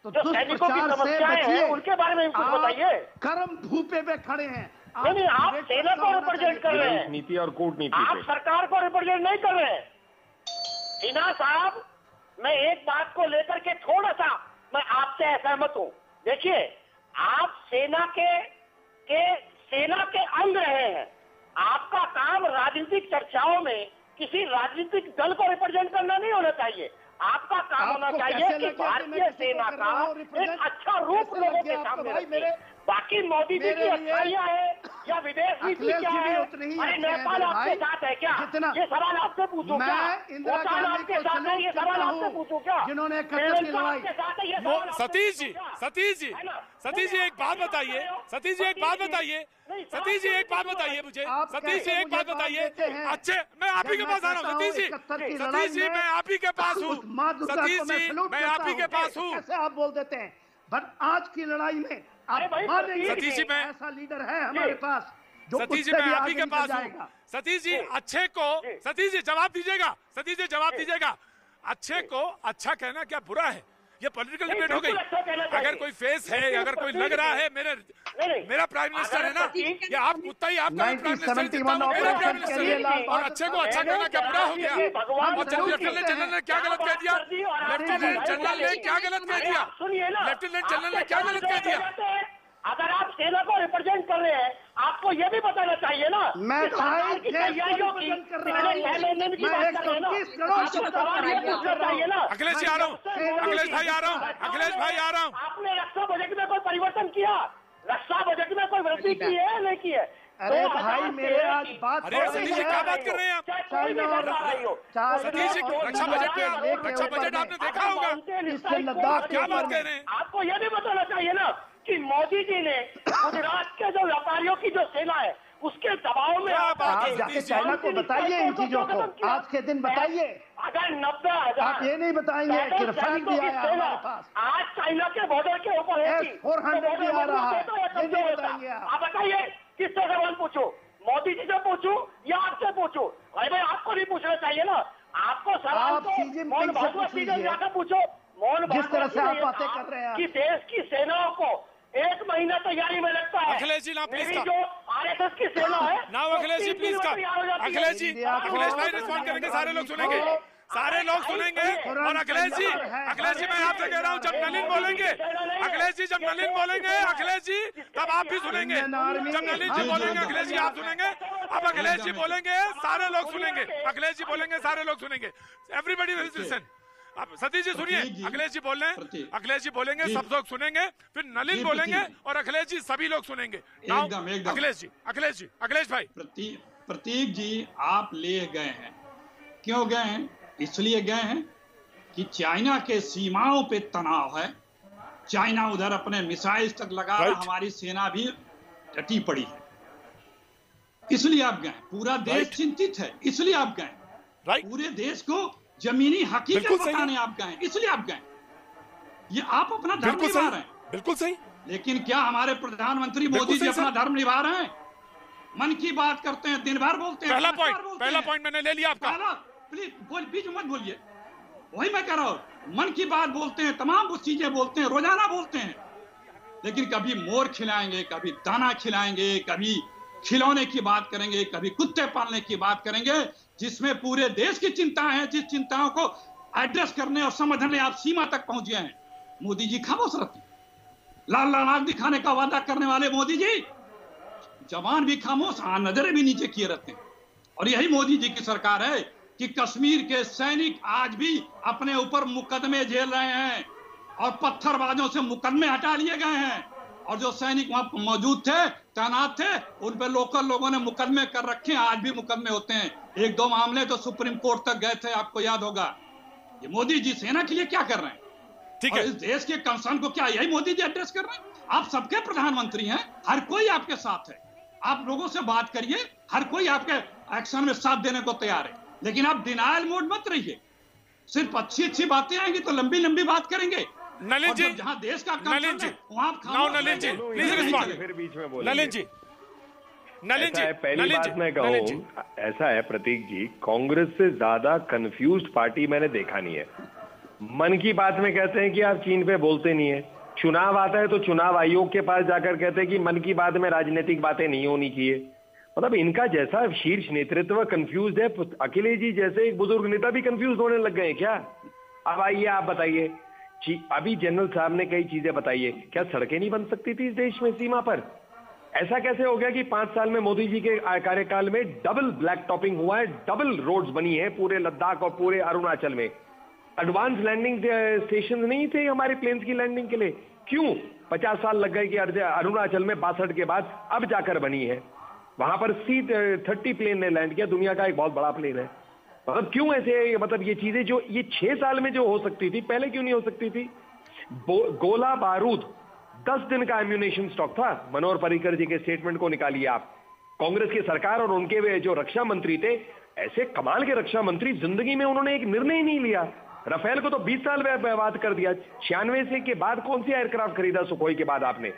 तो जो सैनिकों की समस्याएं हैं उनके बारे में कुछ बताइए। कर्म भूपे पे खड़े हैं। नहीं, आप सेना को रिप्रेजेंट कर रहे हैं, नीति और कूटनीति, आप सरकार को रिप्रेजेंट नहीं कर रहे हैं। सिन्हा साहब, मैं एक बात को लेकर के थोड़ा सा मैं आपसे असहमत हूँ। देखिए, आप सेना के अंग रहे हैं। आपका काम राजनीतिक चर्चाओं में किसी राजनीतिक दल को रिप्रेजेंट करना नहीं होना चाहिए। आपका काम होना चाहिए कि भारतीय सेना का एक अच्छा रूप लोगों के सामने रखे। बाकी मोदी जी की अच्छाइयाँ है या विदेश नीति क्या है, अरे नेपाल आपके साथ है क्या, ये सवाल आपसे पूछूं क्या, भूटान आपके साथ है, ये सवाल आपसे पूछूं क्या, जिन्होंने आपके साथ है, ये सवाल सतीश जी एक बात बताइए, सतीश जी एक बात बताइए मुझे, सतीश जी एक बात बताइए। अच्छे, मैं आप ही के पास आ रहा हूँ सतीश जी, मैं आप ही के पास हूँ, सतीश जी मैं आप ही के पास हूँ। कैसे आप बोल देते हैं, पर आज की लड़ाई में सतीश जी मैं ऐसा लीडर है हमारे पास, सतीश जी मैं आप ही के पास हूँ। सतीश जी अच्छे को, सतीश जी जवाब दीजिएगा, सतीश जी जवाब दीजिएगा। अच्छे को अच्छा कहना क्या बुरा है? ये पॉलिटिकल डिबेट हो गई। अगर कोई फेस है, अगर कोई लग रहा है, मेरा प्राइम मिनिस्टर है ना, ये आप कुत्ता ही आपका प्राइम मिनिस्टर, मेरा प्राइम मिनिस्टर है, और अच्छे को अच्छा कहना क्या बुरा हो गया? और लेफ्टिनेंट जनरल ने क्या गलत कह दिया? लेफ्टिनेंट जनरल ने क्या गलत कह दिया? लेफ्टिनेंट जनरल ने क्या गलत कह दिया? अगर आप सेना को रिप्रेजेंट कर रहे हैं, आपको ये भी बताना चाहिए ना। मैं सरकार की तैयारियों की पिछले 6 महीने की बात कर रहे हैं ना, आपको सवाल ये पूछना चाहिए ना। अखिलेश जी आ रहा हूँ, अखिलेश भाई आ रहा हूँ, अखिलेश भाई आ रहा हूँ। आपने रक्षा बजट में कोई परिवर्तन किया? रक्षा बजट में कोई वृद्धि की है या नहीं की है? अरे भाई मेरे आज बात अरे सतीश जी क्या बात कर रहे हैं आप? सतीश जी रक्षा बजट में, रक्षा बजट आपने देखा होगा, इससे लद्दाख क्या बात कह रहे हैं? आपको यह भी बताना चाहिए ना कि मोदी जी ने गुजरात के जो व्यापारियों की जो सेना है उसके दबाव में आप जाके चाइना को बताइए इन चीजों को, आज के दिन बताइए। अगर 90,000 आप ये नहीं बताएंगे कि रफाल भी आया हमारे पास, आज चाइना के बॉर्डर के ऊपर है, 400 भी आ रहा है, ये नहीं बताएंगे आप बताइए किससे सवाल पूछो? मोदी जी से पूछूं या आपसे पूछूं? भाई आपको नहीं पूछना चाहिए ना। आपको सवाल तो मोहन भागवत जी से जाकर पूछो। मोहन जिस तरह से आप बातें कर रहे हैं कि देश की सेनाओं को 1 महीना तैयारी में लगता है। अखिलेश जी ना प्लीज जो आरएसएस की सेना है ना, अखिलेश जी प्लीज का, अखिलेश जी, अखिलेश भाई रिस्पॉन्ड करेंगे, सारे लोग सुनेंगे, सारे लोग सुनेंगे। और अखिलेश जी मैं आपसे कह रहा हूँ, जब नलिन बोलेंगे, अखिलेश जी जब नलिन बोलेंगे, अखिलेश जी तब आप भी सुनेंगे। जब नलिन जी बोलेंगे अखिलेश जी आप सुनेंगे। अब अखिलेश जी बोलेंगे सारे लोग सुनेंगे, अखिलेश जी बोलेंगे सारे लोग सुनेंगे। Everybody will listen. अब सतीश जी सुनिए, अखिलेश जी बोल रहे हैं, अखिलेश जी बोलेंगे सब लोग सुनेंगे, फिर नलिन बोलेंगे और अखिलेश जी सभी लोग सुनेंगे। एकदम अखिलेश भाई। प्रतीक जी आप ले गए हैं, क्यों गए हैं? इसलिए गए हैं कि चाइना के सीमाओं पे तनाव है, चाइना उधर अपने मिसाइल तक लगा रहा, हमारी सेना भी डटी पड़ी है, इसलिए आप गए। पूरा देश चिंतित है, इसलिए आप गए। पूरे देश को जमीनी हकीकत बताने आप गए, इसलिए आप गए। ये आप अपना धर्म निभा रहे हैं, बिल्कुल सही। लेकिन क्या हमारे प्रधानमंत्री मोदी जी अपना धर्म निभा रहे हैं? मन की बात करते हैं, दिन भर बोलते हैं। पहला पॉइंट मैंने ले लिया आपका। प्लीज बीच मत बोलिए, वही मैं कह रहा हूं। मन की बात बोलते हैं, तमाम चीजें बोलते हैं, रोजाना बोलते हैं, लेकिन कभी मोर खिलाएंगे, कभी दाना खिलाएंगे, कभी खिलौने की बात करेंगे, कभी कुत्ते पालने की बात करेंगे, जिसमें पूरे देश की चिंता है, जिस चिंताओं को एड्रेस करने और समझने आप सीमा तक पहुंच गए हैं। मोदी जी खामोश रहते, लाल लाल आंख दिखाने का वादा करने वाले मोदी जी जवान भी खामोश, नजरें भी नीचे किए रहते हैं। और यही मोदी जी की सरकार है कि कश्मीर के सैनिक आज भी अपने ऊपर मुकदमे झेल रहे हैं और पत्थरबाजों से मुकदमे हटा लिए गए हैं, और जो सैनिक वहां मौजूद थे, तैनात थे, उन पे लोकल लोगों ने मुकदमे कर रखे हैं, आज भी मुकदमे होते हैं। 1-2 मामले तो सुप्रीम कोर्ट तक गए थे, आपको याद होगा। ये मोदी जी सेना के लिए क्या कर रहे हैं? ठीक है, इस देश के कंसर्न को क्या यही मोदी जी एड्रेस कर रहे हैं? आप सबके प्रधानमंत्री हैं, हर कोई आपके साथ है, आप लोगों से बात करिए, हर कोई आपके एक्शन में साथ देने को तैयार है, लेकिन आप डिनायल मोड मत रहिए। सिर्फ अच्छी बातें आएंगी तो लंबी लंबी बात करेंगे। नलिन जी, जहां देश का नलिन जी, नलिन जी प्लीज रिस्पॉन्ड। फिर बीच में बोलेंगे नलिन जी। पहली बात मैं कहूँ, ऐसा है प्रतीक जी, कांग्रेस से ज्यादा कंफ्यूज्ड पार्टी मैंने देखा नहीं है। मन की बात में कहते हैं कि आप चीन पे बोलते नहीं है, चुनाव आता है तो चुनाव आयोग के पास जाकर कहते हैं कि मन की बात में राजनीतिक बातें नहीं होनी चाहिए। मतलब इनका जैसा शीर्ष नेतृत्व कंफ्यूज है, अखिलेश जी जैसे एक बुजुर्ग नेता भी कंफ्यूज होने लग गए हैं क्या? अब आइए आप बताइए, अभी जनरल साहब ने कई चीजें बताई है, क्या सड़कें नहीं बन सकती थी इस देश में सीमा पर? ऐसा कैसे हो गया कि 5 साल में मोदी जी के कार्यकाल में डबल ब्लैक टॉपिंग हुआ है, डबल रोड्स बनी है पूरे लद्दाख और पूरे अरुणाचल में? एडवांस लैंडिंग स्टेशन नहीं थे हमारे प्लेन्स की लैंडिंग के लिए, क्यों 50 साल लग गए कि अरुणाचल में 62 के बाद अब जाकर बनी है? वहां पर C-30 प्लेन ने लैंड किया, दुनिया का एक बहुत बड़ा प्लेन है। मतलब क्यों ऐसे, मतलब ये चीजें जो ये 6 साल में जो हो सकती थी, पहले क्यों नहीं हो सकती थी? गोला बारूद 10 दिन का एम्यूनेशन स्टॉक था। मनोहर पर्रिकर जी के स्टेटमेंट को निकालिए आप। कांग्रेस की सरकार और उनके जो रक्षा मंत्री थे, ऐसे कमाल के रक्षा मंत्री जिंदगी में उन्होंने एक निर्णय ही नहीं लिया। राफेल को तो 20 साल बर्बाद कर दिया। 96 से के बाद कौन सी एयरक्राफ्ट खरीदा सुखोई के बाद आपने?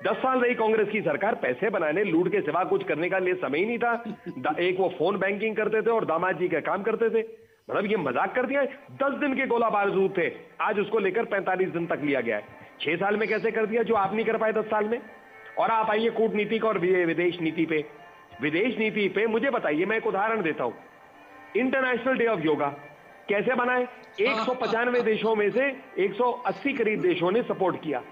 10 साल रही कांग्रेस की सरकार, पैसे बनाने लूट के सिवा कुछ करने का लिए समय ही नहीं था। एक वो फोन बैंकिंग करते थे और दामाद जी का काम करते थे। मतलब ये मजाक कर दिया है। 10 दिन के गोला बारूद थे, आज उसको लेकर 45 दिन तक लिया गया है। 6 साल में कैसे कर दिया जो आप नहीं कर पाए 10 साल में? और आप आइए कूटनीतिक और विदेश नीति पे। विदेश नीति पे मुझे बताइए, मैं एक उदाहरण देता हूं। इंटरनेशनल डे ऑफ योगा कैसे बनाए? 195 देशों में से 180 करीब देशों ने सपोर्ट किया।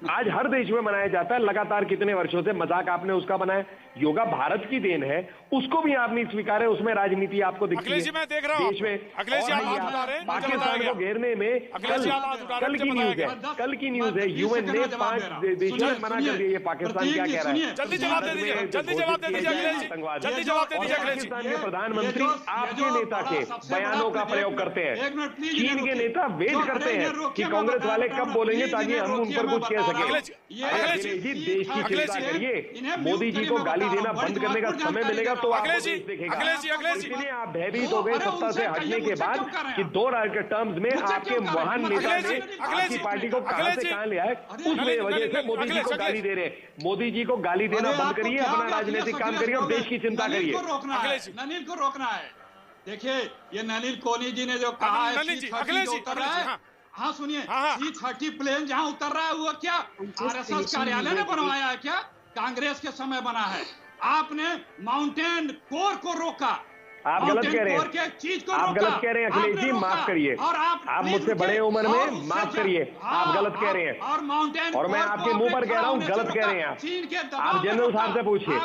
आज हर देश में मनाया जाता है लगातार कितने वर्षों से, मजाक आपने उसका बनाया। योगा भारत की देन है, उसको भी आप नहीं स्वीकार है, उसमें राजनीति आपको दिखती है। मैं देख रहा हूं देश में पाकिस्तान को घेरने में कल की न्यूज है, कल की न्यूज है, यूएन ने 5 देशों ने मना कर दिया। ये पाकिस्तान क्या कह रहा है? जल्दी जवाब दे दीजिए, जल्दी जवाब दे दीजिए अखिलेश जी, जल्दी जवाब दे दीजिए अखिलेश जी। पाकिस्तान के प्रधानमंत्री आपके नेता के बयानों का प्रयोग करते हैं, चीन के नेता वेट करते हैं कि कांग्रेस वाले कब बोलेंगे ताकि हम उन पर कुछ कह सके। अखिलेश जी देश की चिंता करिए, मोदी जी को गाली देना बंद करने का समय मिलेगा तो आप देखेगा। इसलिए आप भयभीत हो गए सत्ता से हटने के बाद कि 2 टर्म्स में आपके महान नेता ने आपकी पार्टी को कहां से कहां ले आए, उस वजह से मोदी जी को गाली दे रहे। मोदी जी को गाली देना बंद करिए, अपना राजनीतिक काम करिए और देश की चिंता करिए। नलिन को रोकना है। देखिए ये नलिन कोहली जी ने जो कहा है, हाँ सुनिए, C-30 प्लेन जहाँ उतर रहा है वो क्या RSS कार्यालय ने बनवाया है क्या? कांग्रेस के समय बना है। आपने माउंटेन कोर को रोका, आप गलत कह रहे हैं, आप गलत कह रहे हैं अखिलेश जी, माफ करिए। आप मुझसे बड़े उम्र में, माफ करिए, आप गलत कह रहे हैं और मैं आपके मुंह पर कह रहा हूँ गलत कह रहे हैं आप जनरल साहब से पूछिए,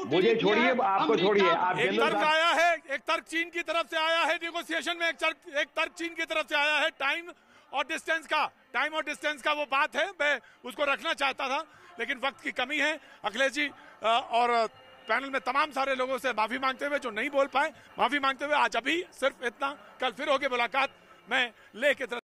मुझे छोड़िए, आपको छोड़िए। आप एक तर्क आया है, एक तर्क चीन की तरफ से आया है नेगोशिएशन में, एक तर्क चीन की तरफ से आया है टाइम और डिस्टेंस का वो बात है, मैं उसको रखना चाहता था लेकिन वक्त की कमी है। अखिलेश जी और पैनल में तमाम सारे लोगों से माफी मांगते हुए, जो नहीं बोल पाए माफी मांगते हुए, आज अभी सिर्फ इतना, कल फिर होगी मुलाकात। मैं लेके